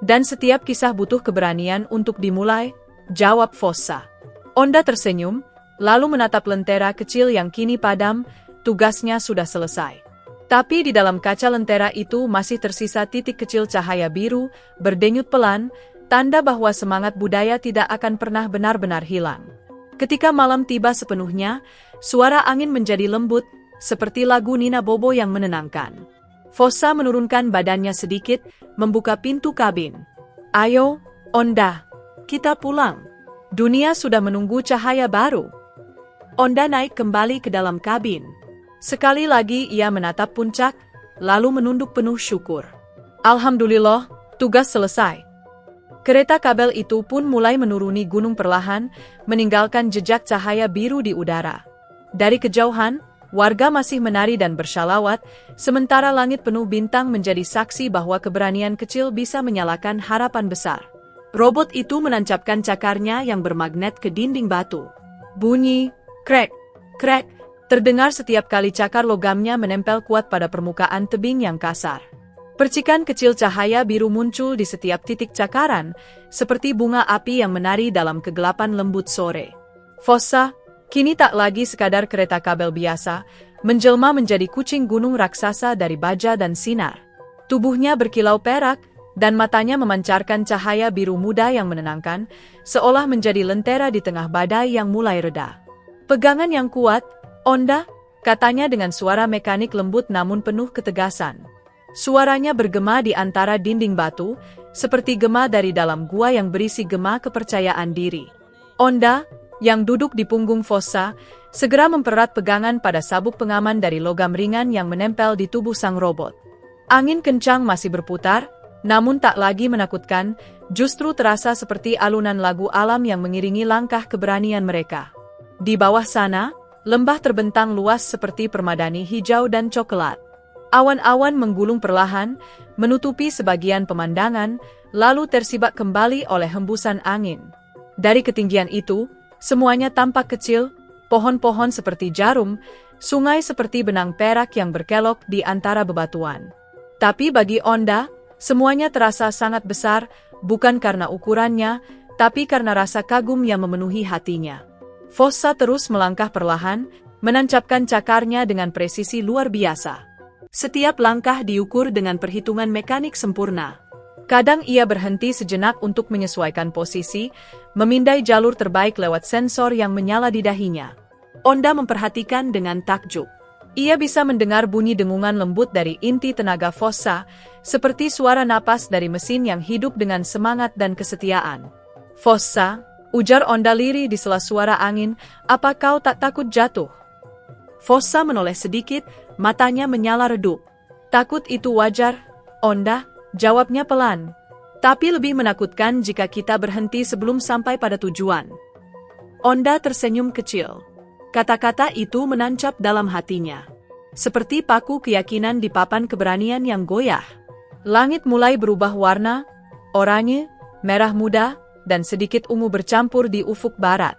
Dan setiap kisah butuh keberanian untuk dimulai, jawab Fossa. Onda tersenyum, lalu menatap lentera kecil yang kini padam, tugasnya sudah selesai. Tapi di dalam kaca lentera itu masih tersisa titik kecil cahaya biru, berdenyut pelan, tanda bahwa semangat budaya tidak akan pernah benar-benar hilang. Ketika malam tiba sepenuhnya, suara angin menjadi lembut, seperti lagu Nina Bobo yang menenangkan. Fossa menurunkan badannya sedikit, membuka pintu kabin. Ayo, Onda, kita pulang. Dunia sudah menunggu cahaya baru. Onda naik kembali ke dalam kabin. Sekali lagi ia menatap puncak, lalu menunduk penuh syukur. Alhamdulillah, tugas selesai. Kereta kabel itu pun mulai menuruni gunung perlahan, meninggalkan jejak cahaya biru di udara. Dari kejauhan, warga masih menari dan bersyalawat, sementara langit penuh bintang menjadi saksi bahwa keberanian kecil bisa menyalakan harapan besar. Robot itu menancapkan cakarnya yang bermagnet ke dinding batu. Bunyi, krek, krek, terdengar setiap kali cakar logamnya menempel kuat pada permukaan tebing yang kasar. Percikan kecil cahaya biru muncul di setiap titik cakaran, seperti bunga api yang menari dalam kegelapan lembut sore. Fossa, kini tak lagi sekadar kereta kabel biasa, menjelma menjadi kucing gunung raksasa dari baja dan sinar. Tubuhnya berkilau perak, dan matanya memancarkan cahaya biru muda yang menenangkan, seolah menjadi lentera di tengah badai yang mulai reda. Pegangan yang kuat, Onda, katanya dengan suara mekanik lembut namun penuh ketegasan. Suaranya bergema di antara dinding batu, seperti gema dari dalam gua yang berisi gema kepercayaan diri. Onda, yang duduk di punggung Fossa, segera mempererat pegangan pada sabuk pengaman dari logam ringan yang menempel di tubuh sang robot. Angin kencang masih berputar, namun tak lagi menakutkan, justru terasa seperti alunan lagu alam yang mengiringi langkah keberanian mereka. Di bawah sana, lembah terbentang luas seperti permadani hijau dan coklat. Awan-awan menggulung perlahan, menutupi sebagian pemandangan, lalu tersibak kembali oleh hembusan angin. Dari ketinggian itu, semuanya tampak kecil, pohon-pohon seperti jarum, sungai seperti benang perak yang berkelok di antara bebatuan. Tapi bagi Onda, semuanya terasa sangat besar, bukan karena ukurannya, tapi karena rasa kagum yang memenuhi hatinya. Fossa terus melangkah perlahan, menancapkan cakarnya dengan presisi luar biasa. Setiap langkah diukur dengan perhitungan mekanik sempurna. Kadang ia berhenti sejenak untuk menyesuaikan posisi, memindai jalur terbaik lewat sensor yang menyala di dahinya. Onda memperhatikan dengan takjub. Ia bisa mendengar bunyi dengungan lembut dari inti tenaga Fossa, seperti suara napas dari mesin yang hidup dengan semangat dan kesetiaan. Fossa, ujar Onda lirih di sela suara angin, apa kau tak takut jatuh? Fossa menoleh sedikit, matanya menyala redup. Takut itu wajar, Onda, jawabnya pelan. Tapi lebih menakutkan jika kita berhenti sebelum sampai pada tujuan. Onda tersenyum kecil. Kata-kata itu menancap dalam hatinya. Seperti paku keyakinan di papan keberanian yang goyah. Langit mulai berubah warna, oranye, merah muda, dan sedikit ungu bercampur di ufuk barat.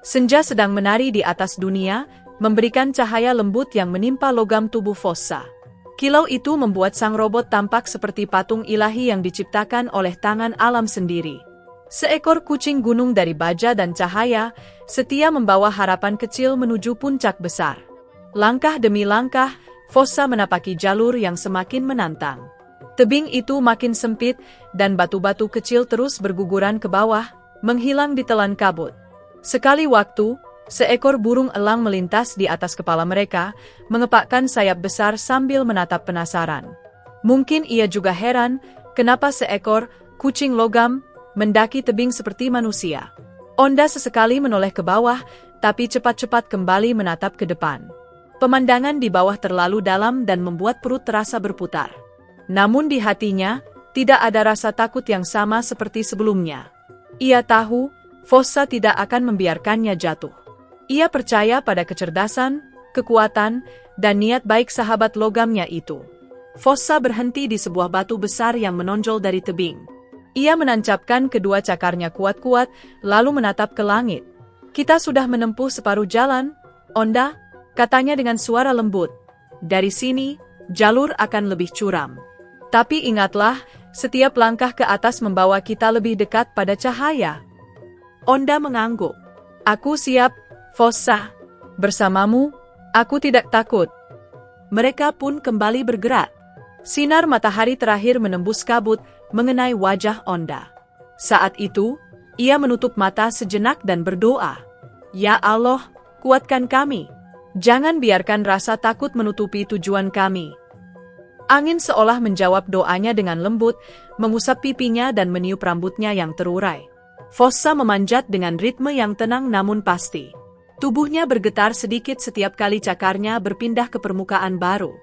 Senja sedang menari di atas dunia, memberikan cahaya lembut yang menimpa logam tubuh Fossa. Kilau itu membuat sang robot tampak seperti patung ilahi yang diciptakan oleh tangan alam sendiri. Seekor kucing gunung dari baja dan cahaya, setia membawa harapan kecil menuju puncak besar. Langkah demi langkah, Fossa menapaki jalur yang semakin menantang. Tebing itu makin sempit, dan batu-batu kecil terus berguguran ke bawah, menghilang ditelan kabut. Sekali waktu, seekor burung elang melintas di atas kepala mereka, mengepakkan sayap besar sambil menatap penasaran. Mungkin ia juga heran, kenapa seekor kucing logam mendaki tebing seperti manusia. Onda sesekali menoleh ke bawah, tapi cepat-cepat kembali menatap ke depan. Pemandangan di bawah terlalu dalam dan membuat perut terasa berputar. Namun di hatinya, tidak ada rasa takut yang sama seperti sebelumnya. Ia tahu, Fossa tidak akan membiarkannya jatuh. Ia percaya pada kecerdasan, kekuatan, dan niat baik sahabat logamnya itu. Fossa berhenti di sebuah batu besar yang menonjol dari tebing. Ia menancapkan kedua cakarnya kuat-kuat, lalu menatap ke langit. "Kita sudah menempuh separuh jalan, Onda," katanya dengan suara lembut. "Dari sini, jalur akan lebih curam. Tapi ingatlah, setiap langkah ke atas membawa kita lebih dekat pada cahaya." Onda mengangguk. "Aku siap, Fossa. Bersamamu, aku tidak takut." Mereka pun kembali bergerak. Sinar matahari terakhir menembus kabut, mengenai wajah Onda. Saat itu, ia menutup mata sejenak dan berdoa. "Ya Allah, kuatkan kami. Jangan biarkan rasa takut menutupi tujuan kami." Angin seolah menjawab doanya dengan lembut, mengusap pipinya dan meniup rambutnya yang terurai. Fossa memanjat dengan ritme yang tenang namun pasti. Tubuhnya bergetar sedikit setiap kali cakarnya berpindah ke permukaan baru.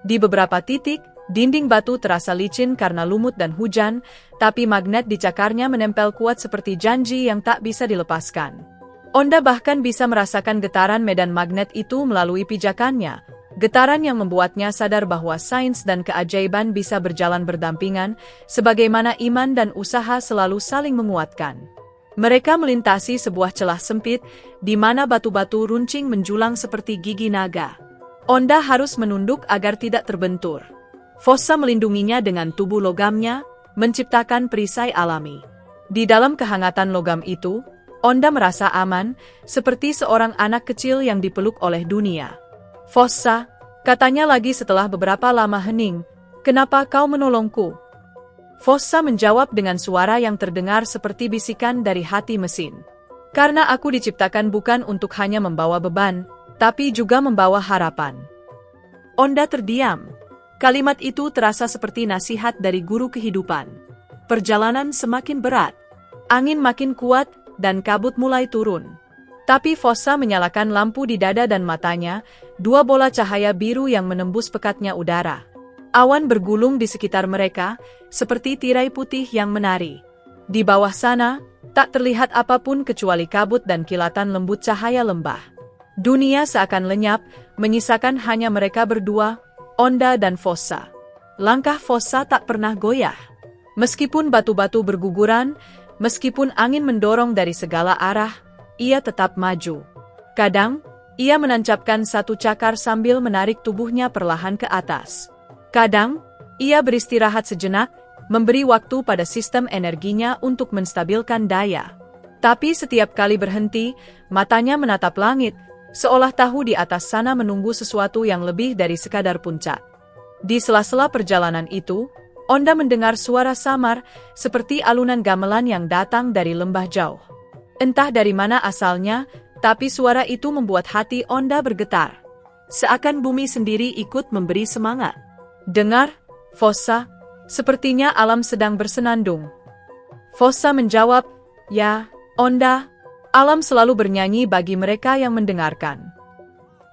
Di beberapa titik, dinding batu terasa licin karena lumut dan hujan, tapi magnet di cakarnya menempel kuat seperti janji yang tak bisa dilepaskan. Onda bahkan bisa merasakan getaran medan magnet itu melalui pijakannya. Getaran yang membuatnya sadar bahwa sains dan keajaiban bisa berjalan berdampingan, sebagaimana iman dan usaha selalu saling menguatkan. Mereka melintasi sebuah celah sempit, di mana batu-batu runcing menjulang seperti gigi naga. Onda harus menunduk agar tidak terbentur. Fossa melindunginya dengan tubuh logamnya, menciptakan perisai alami. Di dalam kehangatan logam itu, Onda merasa aman, seperti seorang anak kecil yang dipeluk oleh dunia. "Fossa," katanya lagi setelah beberapa lama hening, "kenapa kau menolongku?" Fossa menjawab dengan suara yang terdengar seperti bisikan dari hati mesin. "Karena aku diciptakan bukan untuk hanya membawa beban, tapi juga membawa harapan." Onda terdiam. Kalimat itu terasa seperti nasihat dari guru kehidupan. Perjalanan semakin berat. Angin makin kuat, dan kabut mulai turun. Tapi Fossa menyalakan lampu di dada dan matanya, dua bola cahaya biru yang menembus pekatnya udara. Awan bergulung di sekitar mereka, seperti tirai putih yang menari. Di bawah sana, tak terlihat apapun kecuali kabut dan kilatan lembut cahaya lembah. Dunia seakan lenyap, menyisakan hanya mereka berdua, Onda dan Fossa. Langkah Fossa tak pernah goyah. Meskipun batu-batu berguguran, meskipun angin mendorong dari segala arah, ia tetap maju. Kadang, ia menancapkan satu cakar sambil menarik tubuhnya perlahan ke atas. Kadang, ia beristirahat sejenak, memberi waktu pada sistem energinya untuk menstabilkan daya. Tapi setiap kali berhenti, matanya menatap langit, seolah tahu di atas sana menunggu sesuatu yang lebih dari sekadar puncak. Di sela-sela perjalanan itu, Onda mendengar suara samar, seperti alunan gamelan yang datang dari lembah jauh. Entah dari mana asalnya, tapi suara itu membuat hati Onda bergetar. Seakan bumi sendiri ikut memberi semangat. "Dengar, Fossa, sepertinya alam sedang bersenandung." Fossa menjawab, "Ya, Onda, alam selalu bernyanyi bagi mereka yang mendengarkan."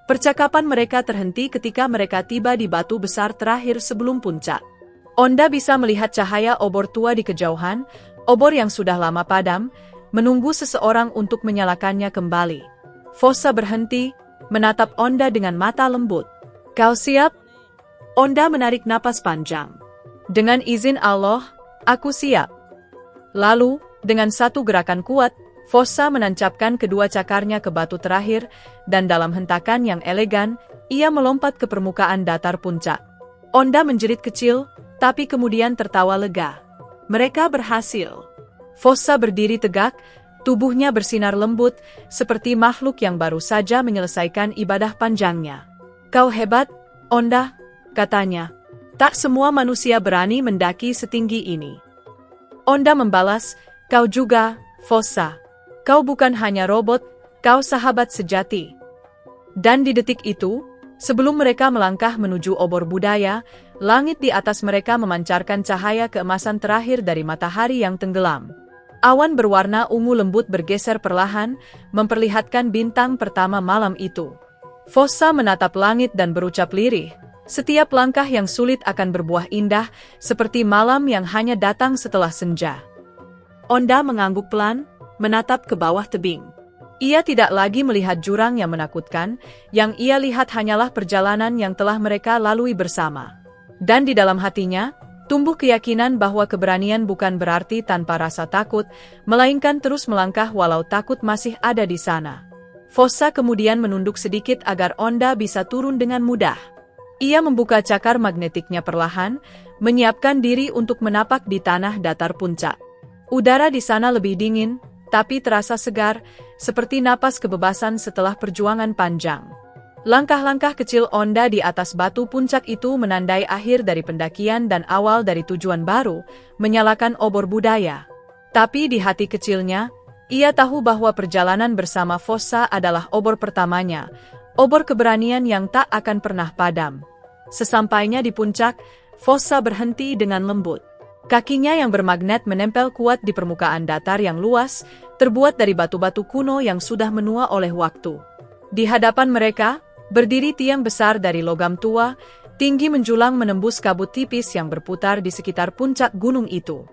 Percakapan mereka terhenti ketika mereka tiba di batu besar terakhir sebelum puncak. Onda bisa melihat cahaya obor tua di kejauhan, obor yang sudah lama padam, menunggu seseorang untuk menyalakannya kembali. Fossa berhenti, menatap Onda dengan mata lembut. "Kau siap?" Onda menarik napas panjang. "Dengan izin Allah, aku siap." Lalu, dengan satu gerakan kuat, Fossa menancapkan kedua cakarnya ke batu terakhir, dan dalam hentakan yang elegan, ia melompat ke permukaan datar puncak. Onda menjerit kecil, tapi kemudian tertawa lega. Mereka berhasil. Fossa berdiri tegak, tubuhnya bersinar lembut, seperti makhluk yang baru saja menyelesaikan ibadah panjangnya. "Kau hebat, Onda," katanya. Tak semua manusia berani mendaki setinggi ini. Onda membalas, kau juga, Fossa. Kau bukan hanya robot, kau sahabat sejati. Dan di detik itu, sebelum mereka melangkah menuju obor budaya, langit di atas mereka memancarkan cahaya keemasan terakhir dari matahari yang tenggelam. Awan berwarna ungu lembut bergeser perlahan, memperlihatkan bintang pertama malam itu. Fossa menatap langit dan berucap lirih. Setiap langkah yang sulit akan berbuah indah, seperti malam yang hanya datang setelah senja. Onda mengangguk pelan, menatap ke bawah tebing. Ia tidak lagi melihat jurang yang menakutkan, yang ia lihat hanyalah perjalanan yang telah mereka lalui bersama. Dan di dalam hatinya, tumbuh keyakinan bahwa keberanian bukan berarti tanpa rasa takut, melainkan terus melangkah walau takut masih ada di sana. Fossa kemudian menunduk sedikit agar Onda bisa turun dengan mudah. Ia membuka cakar magnetiknya perlahan, menyiapkan diri untuk menapak di tanah datar puncak. Udara di sana lebih dingin, tapi terasa segar, seperti napas kebebasan setelah perjuangan panjang. Langkah-langkah kecil Onda di atas batu puncak itu menandai akhir dari pendakian dan awal dari tujuan baru, menyalakan obor budaya. Tapi di hati kecilnya, ia tahu bahwa perjalanan bersama Fossa adalah obor pertamanya, obor keberanian yang tak akan pernah padam. Sesampainya di puncak, Fossa berhenti dengan lembut. Kakinya yang bermagnet menempel kuat di permukaan datar yang luas, terbuat dari batu-batu kuno yang sudah menua oleh waktu. Di hadapan mereka, berdiri tiang besar dari logam tua, tinggi menjulang menembus kabut tipis yang berputar di sekitar puncak gunung itu.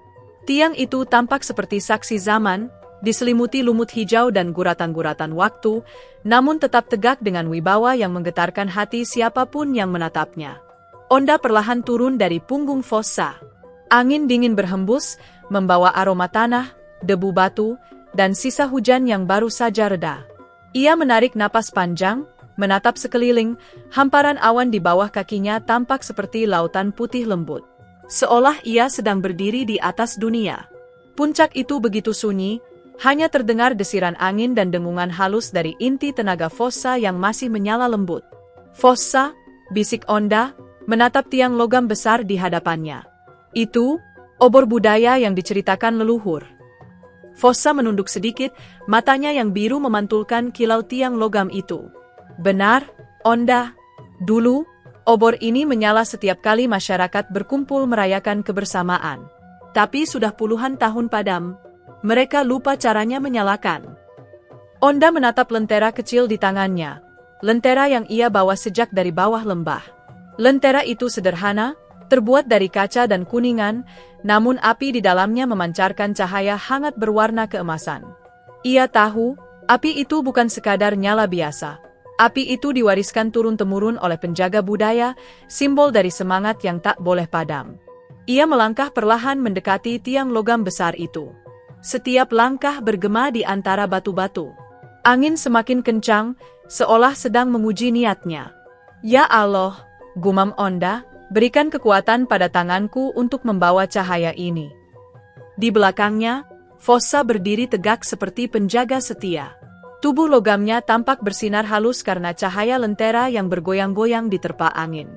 Tiang itu tampak seperti saksi zaman, diselimuti lumut hijau dan guratan-guratan waktu, namun tetap tegak dengan wibawa yang menggetarkan hati siapapun yang menatapnya. Onda perlahan turun dari punggung Fossa. Angin dingin berhembus, membawa aroma tanah, debu batu, dan sisa hujan yang baru saja reda. Ia menarik napas panjang, menatap sekeliling, hamparan awan di bawah kakinya tampak seperti lautan putih lembut. Seolah ia sedang berdiri di atas dunia. Puncak itu begitu sunyi, hanya terdengar desiran angin dan dengungan halus dari inti tenaga Fossa yang masih menyala lembut. Fossa, bisik Onda, menatap tiang logam besar di hadapannya. Itu, obor budaya yang diceritakan leluhur. Fossa menunduk sedikit, matanya yang biru memantulkan kilau tiang logam itu. Benar, Onda. Dulu, obor ini menyala setiap kali masyarakat berkumpul merayakan kebersamaan. Tapi sudah puluhan tahun padam. Mereka lupa caranya menyalakan. Onda menatap lentera kecil di tangannya. Lentera yang ia bawa sejak dari bawah lembah. Lentera itu sederhana, terbuat dari kaca dan kuningan, namun api di dalamnya memancarkan cahaya hangat berwarna keemasan. Ia tahu, api itu bukan sekadar nyala biasa. Api itu diwariskan turun-temurun oleh penjaga budaya, simbol dari semangat yang tak boleh padam. Ia melangkah perlahan mendekati tiang logam besar itu. Setiap langkah bergema di antara batu-batu. Angin semakin kencang, seolah sedang menguji niatnya. Ya Allah, gumam Onda, berikan kekuatan pada tanganku untuk membawa cahaya ini. Di belakangnya, Fossa berdiri tegak seperti penjaga setia. Tubuh logamnya tampak bersinar halus karena cahaya lentera yang bergoyang-goyang diterpa angin.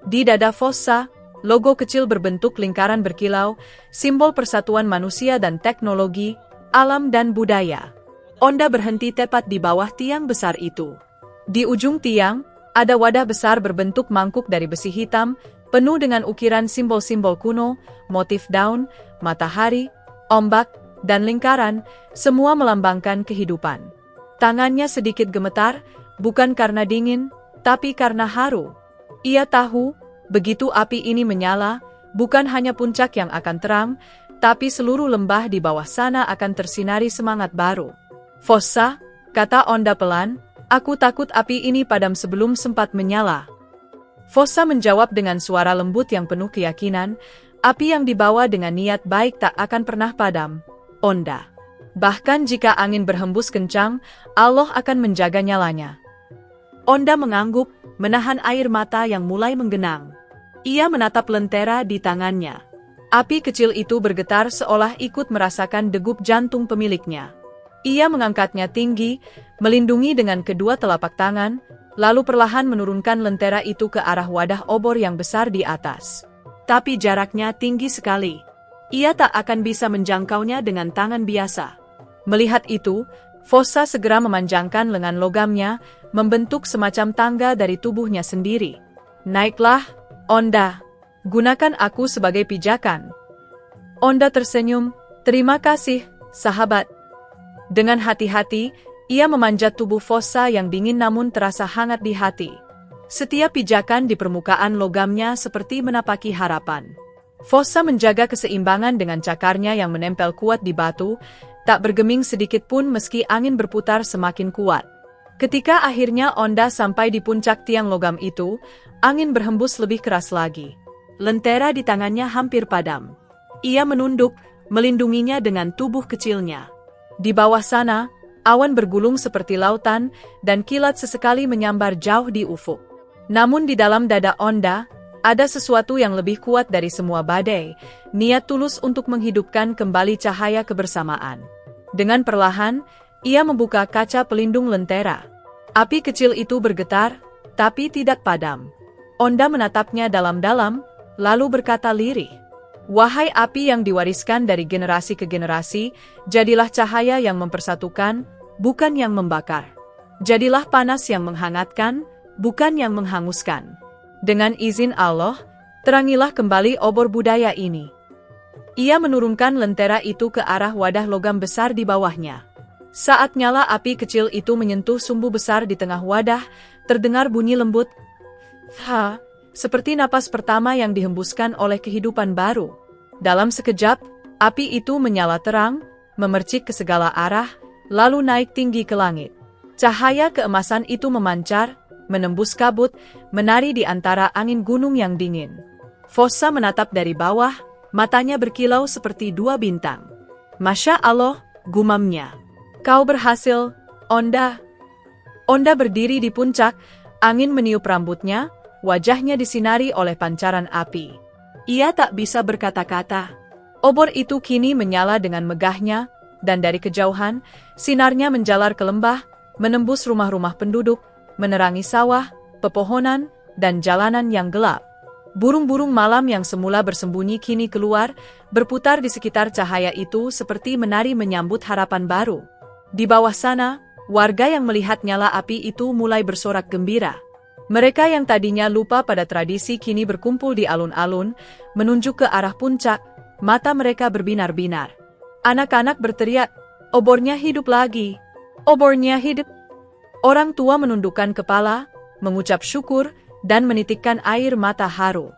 Di dada Fossa, logo kecil berbentuk lingkaran berkilau, simbol persatuan manusia dan teknologi, alam dan budaya. Onda berhenti tepat di bawah tiang besar itu. Di ujung tiang, ada wadah besar berbentuk mangkuk dari besi hitam, penuh dengan ukiran simbol-simbol kuno, motif daun, matahari, ombak, dan lingkaran, semua melambangkan kehidupan. Tangannya sedikit gemetar, bukan karena dingin, tapi karena haru. Ia tahu, begitu api ini menyala, bukan hanya puncak yang akan terang, tapi seluruh lembah di bawah sana akan tersinari semangat baru. Fossa, kata Onda pelan, aku takut api ini padam sebelum sempat menyala. Fossa menjawab dengan suara lembut yang penuh keyakinan, api yang dibawa dengan niat baik tak akan pernah padam, Onda. Bahkan jika angin berhembus kencang, Allah akan menjaga nyalanya. Onda mengangguk, menahan air mata yang mulai menggenang. Ia menatap lentera di tangannya. Api kecil itu bergetar seolah ikut merasakan degup jantung pemiliknya. Ia mengangkatnya tinggi, melindungi dengan kedua telapak tangan, lalu perlahan menurunkan lentera itu ke arah wadah obor yang besar di atas. Tapi jaraknya tinggi sekali. Ia tak akan bisa menjangkaunya dengan tangan biasa. Melihat itu, Fossa segera memanjangkan lengan logamnya, membentuk semacam tangga dari tubuhnya sendiri. Naiklah, Onda. Gunakan aku sebagai pijakan. Onda tersenyum, terima kasih, sahabat. Dengan hati-hati, ia memanjat tubuh Fossa yang dingin namun terasa hangat di hati. Setiap pijakan di permukaan logamnya seperti menapaki harapan. Fossa menjaga keseimbangan dengan cakarnya yang menempel kuat di batu, tak bergeming sedikit pun meski angin berputar semakin kuat. Ketika akhirnya Onda sampai di puncak tiang logam itu, angin berhembus lebih keras lagi. Lentera di tangannya hampir padam. Ia menunduk, melindunginya dengan tubuh kecilnya. Di bawah sana, awan bergulung seperti lautan, dan kilat sesekali menyambar jauh di ufuk. Namun di dalam dada Onda, ada sesuatu yang lebih kuat dari semua badai, niat tulus untuk menghidupkan kembali cahaya kebersamaan. Dengan perlahan, ia membuka kaca pelindung lentera. Api kecil itu bergetar, tapi tidak padam. Onda menatapnya dalam-dalam, lalu berkata lirih, "Wahai api yang diwariskan dari generasi ke generasi, jadilah cahaya yang mempersatukan, bukan yang membakar. Jadilah panas yang menghangatkan, bukan yang menghanguskan. Dengan izin Allah, terangilah kembali obor budaya ini." Ia menurunkan lentera itu ke arah wadah logam besar di bawahnya. Saat nyala api kecil itu menyentuh sumbu besar di tengah wadah, terdengar bunyi lembut, seperti napas pertama yang dihembuskan oleh kehidupan baru. Dalam sekejap, api itu menyala terang, memercik ke segala arah, lalu naik tinggi ke langit. Cahaya keemasan itu memancar, menembus kabut, menari di antara angin gunung yang dingin. Fossa menatap dari bawah, matanya berkilau seperti dua bintang. "Masya Allah," gumamnya. "Kau berhasil, Onda." Onda berdiri di puncak, angin meniup rambutnya, wajahnya disinari oleh pancaran api. Ia tak bisa berkata-kata. Obor itu kini menyala dengan megahnya, dan dari kejauhan, sinarnya menjalar ke lembah, menembus rumah-rumah penduduk, menerangi sawah, pepohonan, dan jalanan yang gelap. Burung-burung malam yang semula bersembunyi kini keluar, berputar di sekitar cahaya itu seperti menari menyambut harapan baru. Di bawah sana, warga yang melihat nyala api itu mulai bersorak gembira. Mereka yang tadinya lupa pada tradisi kini berkumpul di alun-alun, menunjuk ke arah puncak, mata mereka berbinar-binar. Anak-anak berteriak, "Obornya hidup lagi! Obornya hidup!" Orang tua menundukkan kepala, mengucap syukur, dan menitikkan air mata haru.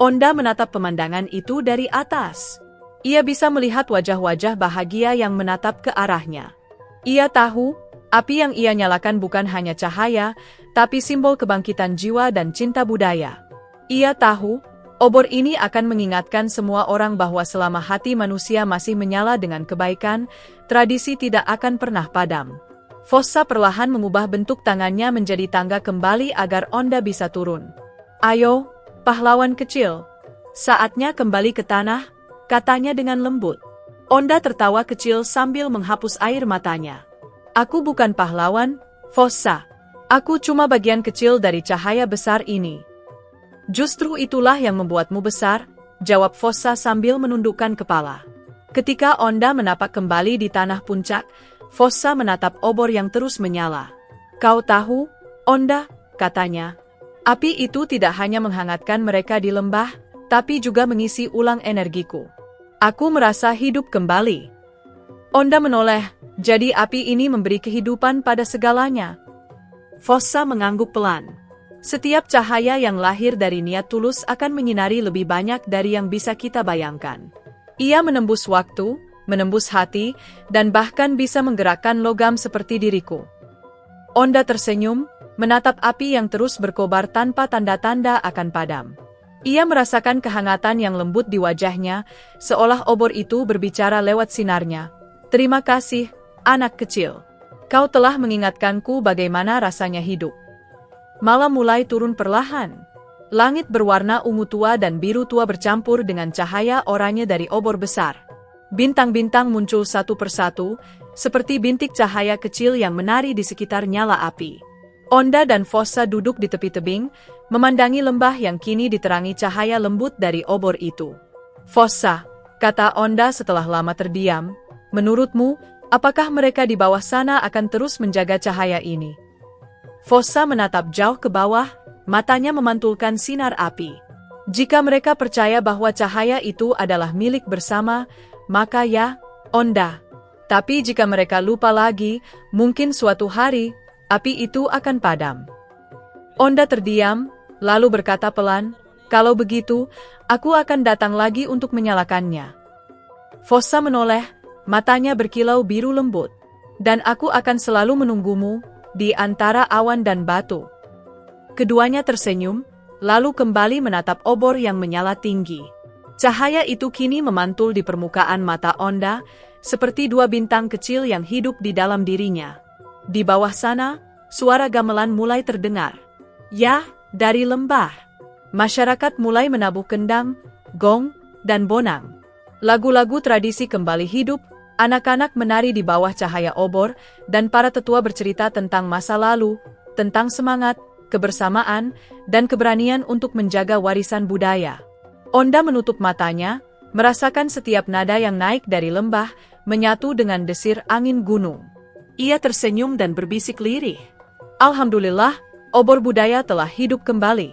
Onda menatap pemandangan itu dari atas. Ia bisa melihat wajah-wajah bahagia yang menatap ke arahnya. Ia tahu, api yang ia nyalakan bukan hanya cahaya, tapi simbol kebangkitan jiwa dan cinta budaya. Ia tahu, obor ini akan mengingatkan semua orang bahwa selama hati manusia masih menyala dengan kebaikan, tradisi tidak akan pernah padam. Fossa perlahan mengubah bentuk tangannya menjadi tangga kembali agar Onda bisa turun. "Ayo, pahlawan kecil. Saatnya kembali ke tanah," katanya dengan lembut. Onda tertawa kecil sambil menghapus air matanya. "Aku bukan pahlawan, Fossa. Aku cuma bagian kecil dari cahaya besar ini." "Justru itulah yang membuatmu besar," jawab Fossa sambil menundukkan kepala. Ketika Onda menapak kembali di tanah puncak, Fossa menatap obor yang terus menyala. "Kau tahu, Onda," katanya, "api itu tidak hanya menghangatkan mereka di lembah, tapi juga mengisi ulang energiku. Aku merasa hidup kembali." Onda menoleh, "Jadi api ini memberi kehidupan pada segalanya?" Fossa mengangguk pelan. "Setiap cahaya yang lahir dari niat tulus akan menyinari lebih banyak dari yang bisa kita bayangkan. Ia menembus waktu, menembus hati, dan bahkan bisa menggerakkan logam seperti diriku." Onda tersenyum, menatap api yang terus berkobar tanpa tanda-tanda akan padam. Ia merasakan kehangatan yang lembut di wajahnya, seolah obor itu berbicara lewat sinarnya. "Terima kasih, anak kecil. Kau telah mengingatkanku bagaimana rasanya hidup." Malam mulai turun perlahan. Langit berwarna ungu tua dan biru tua bercampur dengan cahaya oranye dari obor besar. Bintang-bintang muncul satu persatu, seperti bintik cahaya kecil yang menari di sekitar nyala api. Onda dan Fossa duduk di tepi tebing, memandangi lembah yang kini diterangi cahaya lembut dari obor itu. "Fossa," kata Onda setelah lama terdiam, "menurutmu, apakah mereka di bawah sana akan terus menjaga cahaya ini?" Fossa menatap jauh ke bawah, matanya memantulkan sinar api. "Jika mereka percaya bahwa cahaya itu adalah milik bersama, maka ya, Onda. Tapi jika mereka lupa lagi, mungkin suatu hari, api itu akan padam." Onda terdiam, lalu berkata pelan, "Kalau begitu, aku akan datang lagi untuk menyalakannya." Fossa menoleh, matanya berkilau biru lembut. "Dan aku akan selalu menunggumu, di antara awan dan batu." Keduanya tersenyum, lalu kembali menatap obor yang menyala tinggi. Cahaya itu kini memantul di permukaan mata Onda, seperti dua bintang kecil yang hidup di dalam dirinya. Di bawah sana, suara gamelan mulai terdengar. "Ya!" Dari lembah, masyarakat mulai menabuh kendang, gong, dan bonang. Lagu-lagu tradisi kembali hidup, anak-anak menari di bawah cahaya obor, dan para tetua bercerita tentang masa lalu, tentang semangat, kebersamaan, dan keberanian untuk menjaga warisan budaya. Onda menutup matanya, merasakan setiap nada yang naik dari lembah, menyatu dengan desir angin gunung. Ia tersenyum dan berbisik lirih. "Alhamdulillah, obor budaya telah hidup kembali."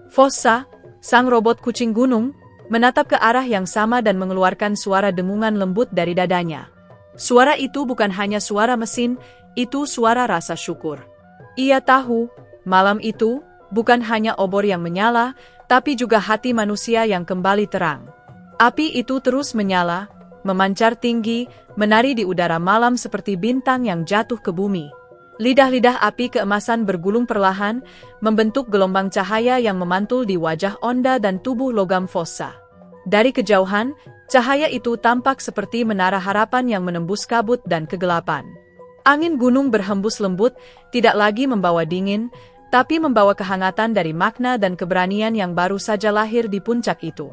Fossa, sang robot kucing gunung, menatap ke arah yang sama dan mengeluarkan suara dengungan lembut dari dadanya. Suara itu bukan hanya suara mesin, itu suara rasa syukur. Ia tahu, malam itu, bukan hanya obor yang menyala, tapi juga hati manusia yang kembali terang. Api itu terus menyala, memancar tinggi, menari di udara malam seperti bintang yang jatuh ke bumi. Lidah-lidah api keemasan bergulung perlahan, membentuk gelombang cahaya yang memantul di wajah Onda dan tubuh logam Fossa. Dari kejauhan, cahaya itu tampak seperti menara harapan yang menembus kabut dan kegelapan. Angin gunung berhembus lembut, tidak lagi membawa dingin, tapi membawa kehangatan dari makna dan keberanian yang baru saja lahir di puncak itu.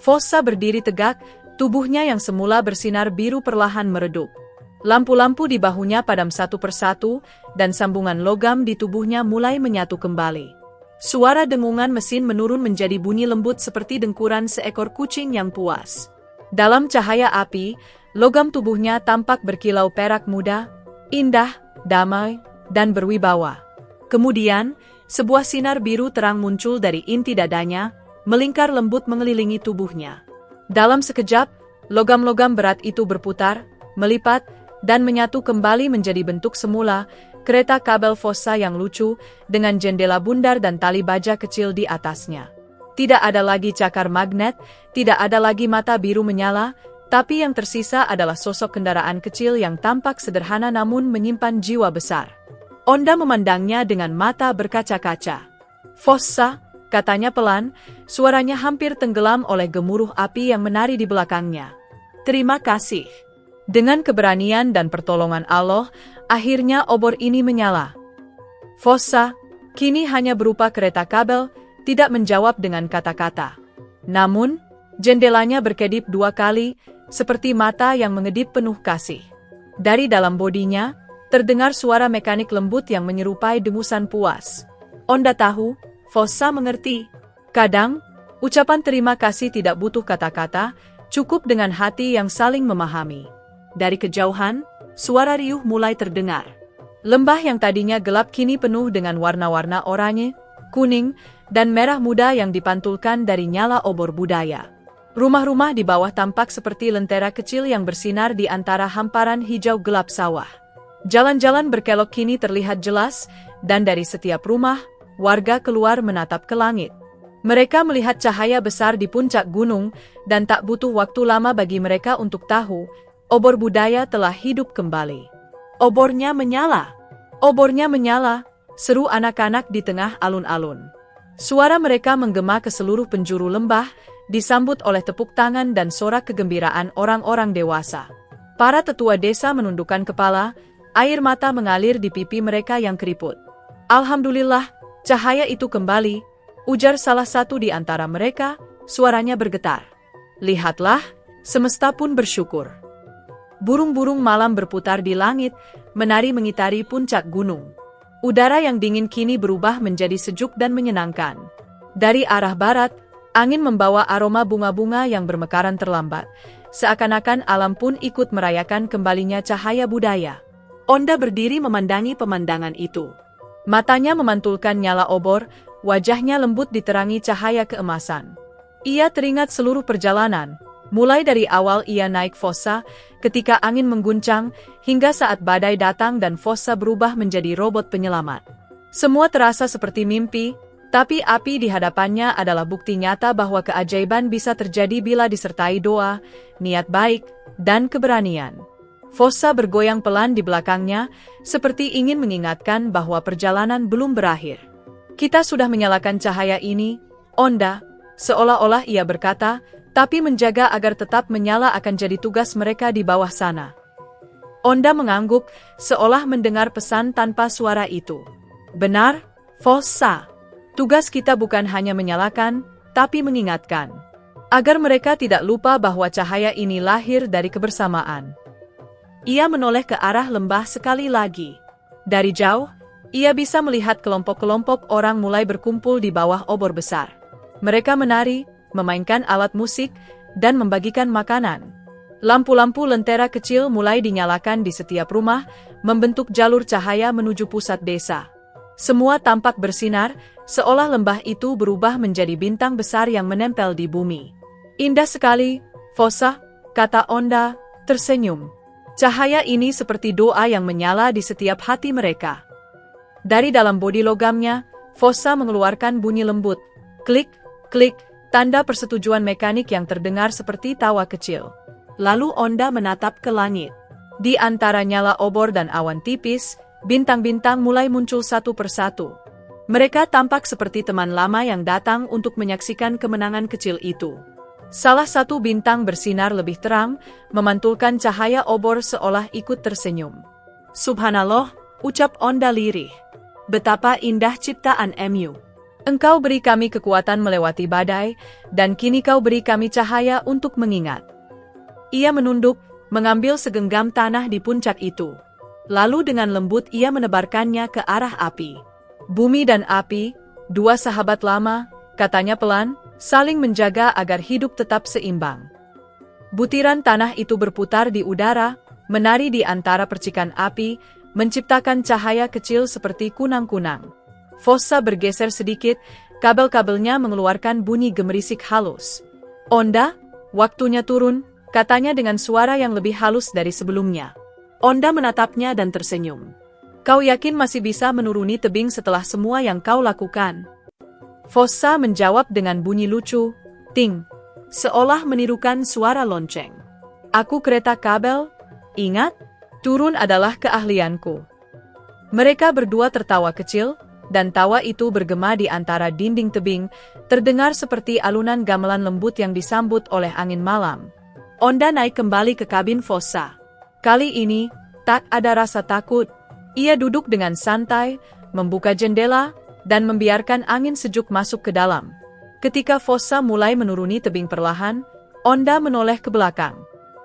Fossa berdiri tegak, tubuhnya yang semula bersinar biru perlahan meredup. Lampu-lampu di bahunya padam satu persatu, dan sambungan logam di tubuhnya mulai menyatu kembali. Suara dengungan mesin menurun menjadi bunyi lembut seperti dengkuran seekor kucing yang puas. Dalam cahaya api, logam tubuhnya tampak berkilau perak muda, indah, damai, dan berwibawa. Kemudian, sebuah sinar biru terang muncul dari inti dadanya, melingkar lembut mengelilingi tubuhnya. Dalam sekejap, logam-logam berat itu berputar, melipat, dan menyatu kembali menjadi bentuk semula, kereta kabel Fossa yang lucu, dengan jendela bundar dan tali baja kecil di atasnya. Tidak ada lagi cakar magnet, tidak ada lagi mata biru menyala, tapi yang tersisa adalah sosok kendaraan kecil yang tampak sederhana namun menyimpan jiwa besar. Onda memandangnya dengan mata berkaca-kaca. "Fossa," katanya pelan, suaranya hampir tenggelam oleh gemuruh api yang menari di belakangnya. "Terima kasih." Dengan keberanian dan pertolongan Allah, akhirnya obor ini menyala. Fossa, kini hanya berupa kereta kabel, tidak menjawab dengan kata-kata. Namun, jendelanya berkedip dua kali, seperti mata yang mengedip penuh kasih. Dari dalam bodinya, terdengar suara mekanik lembut yang menyerupai dengusan puas. Onda tahu, Fossa mengerti. Kadang, ucapan terima kasih tidak butuh kata-kata, cukup dengan hati yang saling memahami. Dari kejauhan, suara riuh mulai terdengar. Lembah yang tadinya gelap kini penuh dengan warna-warna oranye, kuning, dan merah muda yang dipantulkan dari nyala obor budaya. Rumah-rumah di bawah tampak seperti lentera kecil yang bersinar di antara hamparan hijau gelap sawah. Jalan-jalan berkelok kini terlihat jelas, dan dari setiap rumah, warga keluar menatap ke langit. Mereka melihat cahaya besar di puncak gunung, dan tak butuh waktu lama bagi mereka untuk tahu, obor budaya telah hidup kembali. "Obornya menyala! Obornya menyala!" seru anak-anak di tengah alun-alun. Suara mereka menggema ke seluruh penjuru lembah, disambut oleh tepuk tangan dan sorak kegembiraan orang-orang dewasa. Para tetua desa menundukkan kepala, air mata mengalir di pipi mereka yang keriput. "Alhamdulillah, cahaya itu kembali," ujar salah satu di antara mereka, suaranya bergetar. "Lihatlah, semesta pun bersyukur." Burung-burung malam berputar di langit, menari mengitari puncak gunung. Udara yang dingin kini berubah menjadi sejuk dan menyenangkan. Dari arah barat, angin membawa aroma bunga-bunga yang bermekaran terlambat. Seakan-akan alam pun ikut merayakan kembalinya cahaya budaya. Onda berdiri memandangi pemandangan itu. Matanya memantulkan nyala obor, wajahnya lembut diterangi cahaya keemasan. Ia teringat seluruh perjalanan, mulai dari awal ia naik fossa, ketika angin mengguncang, hingga saat badai datang dan fossa berubah menjadi robot penyelamat. Semua terasa seperti mimpi, tapi api di hadapannya adalah bukti nyata bahwa keajaiban bisa terjadi bila disertai doa, niat baik, dan keberanian. Fossa bergoyang pelan di belakangnya, seperti ingin mengingatkan bahwa perjalanan belum berakhir. Kita sudah menyalakan cahaya ini, Onda, seolah-olah ia berkata, tapi menjaga agar tetap menyala akan jadi tugas mereka di bawah sana. Onda mengangguk, seolah mendengar pesan tanpa suara itu. Benar, Fossa. Tugas kita bukan hanya menyalakan, tapi mengingatkan. Agar mereka tidak lupa bahwa cahaya ini lahir dari kebersamaan. Ia menoleh ke arah lembah sekali lagi. Dari jauh, ia bisa melihat kelompok-kelompok orang mulai berkumpul di bawah obor besar. Mereka menari, memainkan alat musik, dan membagikan makanan. Lampu-lampu lentera kecil mulai dinyalakan di setiap rumah, membentuk jalur cahaya menuju pusat desa. Semua tampak bersinar, seolah lembah itu berubah menjadi bintang besar yang menempel di bumi. Indah sekali, Fossa, kata Onda, tersenyum. Cahaya ini seperti doa yang menyala di setiap hati mereka. Dari dalam bodi logamnya, Fossa mengeluarkan bunyi lembut. Klik, klik, tanda persetujuan mekanik yang terdengar seperti tawa kecil. Lalu Onda menatap ke langit. Di antara nyala obor dan awan tipis, bintang-bintang mulai muncul satu persatu. Mereka tampak seperti teman lama yang datang untuk menyaksikan kemenangan kecil itu. Salah satu bintang bersinar lebih terang, memantulkan cahaya obor seolah ikut tersenyum. Subhanallah, ucap Onda lirih. Betapa indah ciptaan Mu. Engkau beri kami kekuatan melewati badai, dan kini kau beri kami cahaya untuk mengingat. Ia menunduk, mengambil segenggam tanah di puncak itu. Lalu dengan lembut ia menebarkannya ke arah api. Bumi dan api, dua sahabat lama, katanya pelan, saling menjaga agar hidup tetap seimbang. Butiran tanah itu berputar di udara, menari di antara percikan api, menciptakan cahaya kecil seperti kunang-kunang. Fossa bergeser sedikit, kabel-kabelnya mengeluarkan bunyi gemerisik halus. Onda, waktunya turun, katanya dengan suara yang lebih halus dari sebelumnya. Onda menatapnya dan tersenyum. Kau yakin masih bisa menuruni tebing setelah semua yang kau lakukan? Fossa menjawab dengan bunyi lucu, ting, seolah menirukan suara lonceng. Aku kereta kabel, ingat? Turun adalah keahlianku. Mereka berdua tertawa kecil, dan tawa itu bergema di antara dinding tebing, terdengar seperti alunan gamelan lembut yang disambut oleh angin malam. Onda naik kembali ke kabin Fossa. Kali ini, tak ada rasa takut. Ia duduk dengan santai, membuka jendela, dan membiarkan angin sejuk masuk ke dalam. Ketika Fossa mulai menuruni tebing perlahan, Onda menoleh ke belakang.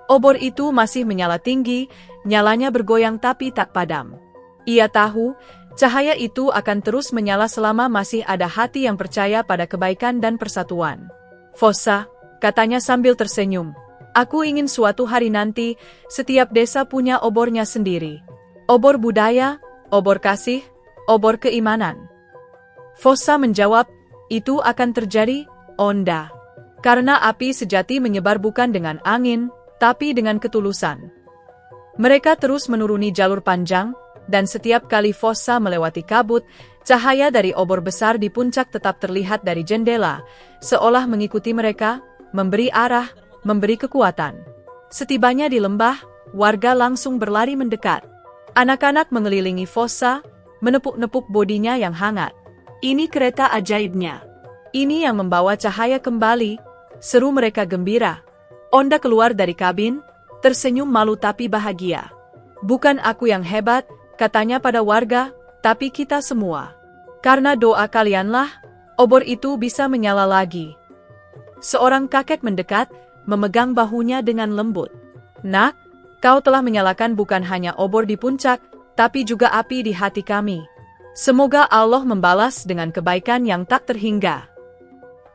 Obor itu masih menyala tinggi, nyalanya bergoyang tapi tak padam. Ia tahu, cahaya itu akan terus menyala selama masih ada hati yang percaya pada kebaikan dan persatuan. Fossa, katanya sambil tersenyum, aku ingin suatu hari nanti, setiap desa punya obornya sendiri. Obor budaya, obor kasih, obor keimanan. Fossa menjawab, itu akan terjadi, Onda. Karena api sejati menyebar bukan dengan angin, tapi dengan ketulusan. Mereka terus menuruni jalur panjang, dan setiap kali Fossa melewati kabut, cahaya dari obor besar di puncak tetap terlihat dari jendela, seolah mengikuti mereka, memberi arah, memberi kekuatan. Setibanya di lembah, warga langsung berlari mendekat. Anak-anak mengelilingi Fossa, menepuk-nepuk bodinya yang hangat. Ini kereta ajaibnya. Ini yang membawa cahaya kembali, seru mereka gembira. Onda keluar dari kabin, tersenyum malu tapi bahagia. Bukan aku yang hebat, katanya pada warga, tapi kita semua. Karena doa kalianlah, obor itu bisa menyala lagi. Seorang kakek mendekat, memegang bahunya dengan lembut. Nak, kau telah menyalakan bukan hanya obor di puncak, tapi juga api di hati kami. Semoga Allah membalas dengan kebaikan yang tak terhingga.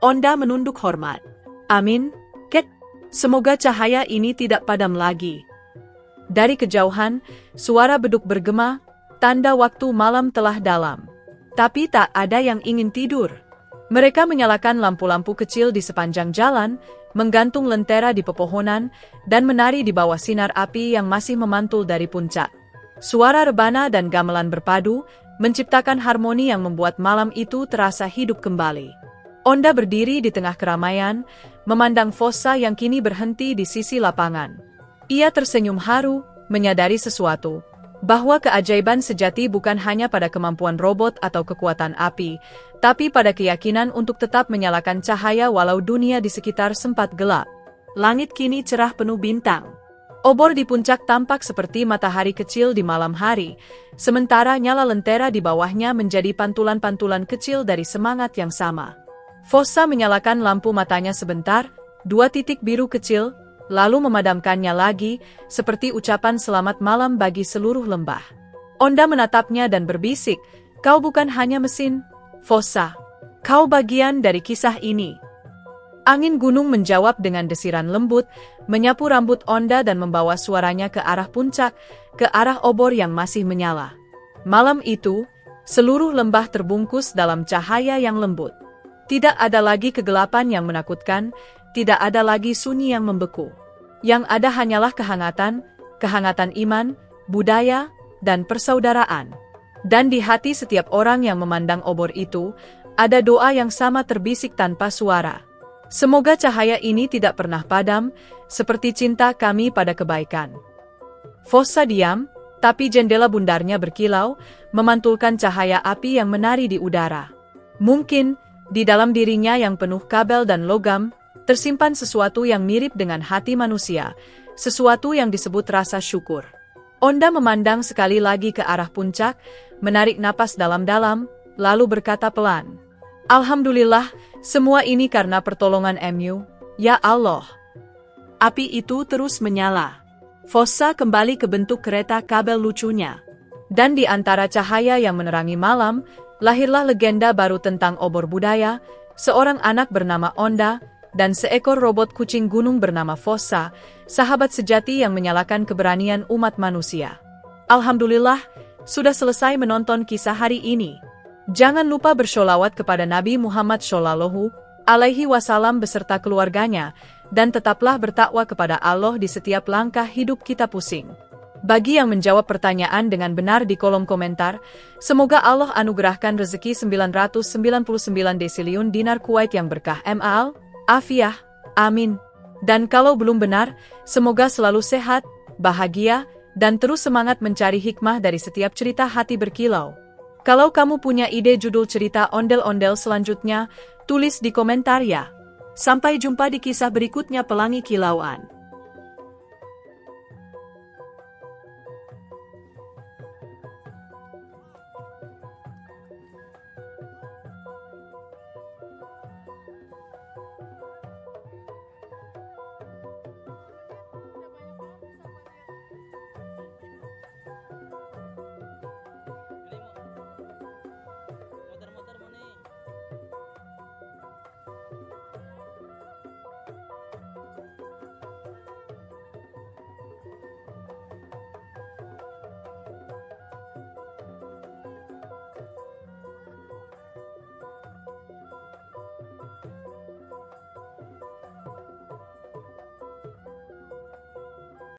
Onda menunduk hormat. Amin, Ket. Semoga cahaya ini tidak padam lagi. Dari kejauhan, suara beduk bergema, tanda waktu malam telah dalam. Tapi tak ada yang ingin tidur. Mereka menyalakan lampu-lampu kecil di sepanjang jalan, menggantung lentera di pepohonan, dan menari di bawah sinar api yang masih memantul dari puncak. Suara rebana dan gamelan berpadu, menciptakan harmoni yang membuat malam itu terasa hidup kembali. Onda berdiri di tengah keramaian, memandang Fossa yang kini berhenti di sisi lapangan. Ia tersenyum haru, menyadari sesuatu, bahwa keajaiban sejati bukan hanya pada kemampuan robot atau kekuatan api, tapi pada keyakinan untuk tetap menyalakan cahaya walau dunia di sekitar sempat gelap. Langit kini cerah penuh bintang. Obor di puncak tampak seperti matahari kecil di malam hari, sementara nyala lentera di bawahnya menjadi pantulan-pantulan kecil dari semangat yang sama. Fossa menyalakan lampu matanya sebentar, 2 titik biru kecil, lalu memadamkannya lagi, seperti ucapan selamat malam bagi seluruh lembah. Onda menatapnya dan berbisik, "Kau bukan hanya mesin, Fossa. Kau bagian dari kisah ini." Angin gunung menjawab dengan desiran lembut, menyapu rambut Onda dan membawa suaranya ke arah puncak, ke arah obor yang masih menyala. Malam itu, seluruh lembah terbungkus dalam cahaya yang lembut. Tidak ada lagi kegelapan yang menakutkan, tidak ada lagi sunyi yang membeku. Yang ada hanyalah kehangatan, kehangatan iman, budaya, dan persaudaraan. Dan di hati setiap orang yang memandang obor itu, ada doa yang sama terbisik tanpa suara. Semoga cahaya ini tidak pernah padam, seperti cinta kami pada kebaikan. Fossa diam, tapi jendela bundarnya berkilau, memantulkan cahaya api yang menari di udara. Mungkin, di dalam dirinya yang penuh kabel dan logam, tersimpan sesuatu yang mirip dengan hati manusia, sesuatu yang disebut rasa syukur. Onda memandang sekali lagi ke arah puncak, menarik napas dalam-dalam, lalu berkata pelan, "Alhamdulillah, semua ini karena pertolongan MU, ya Allah." Api itu terus menyala. Fossa kembali ke bentuk kereta kabel lucunya. Dan di antara cahaya yang menerangi malam, lahirlah legenda baru tentang obor budaya, seorang anak bernama Onda, dan seekor robot kucing gunung bernama Fossa, sahabat sejati yang menyalakan keberanian umat manusia. Alhamdulillah, sudah selesai menonton kisah hari ini. Jangan lupa bersholawat kepada Nabi Muhammad SAW beserta keluarganya, dan tetaplah bertakwa kepada Allah di setiap langkah hidup kita pusing. Bagi yang menjawab pertanyaan dengan benar di kolom komentar, semoga Allah anugerahkan rezeki 999 desiliun dinar Kuwait yang berkah MAL, afiah, amin. Dan kalau belum benar, semoga selalu sehat, bahagia, dan terus semangat mencari hikmah dari setiap cerita hati berkilau. Kalau kamu punya ide judul cerita ondel-ondel selanjutnya, tulis di komentar ya. Sampai jumpa di kisah berikutnya Pelangi Kilauan.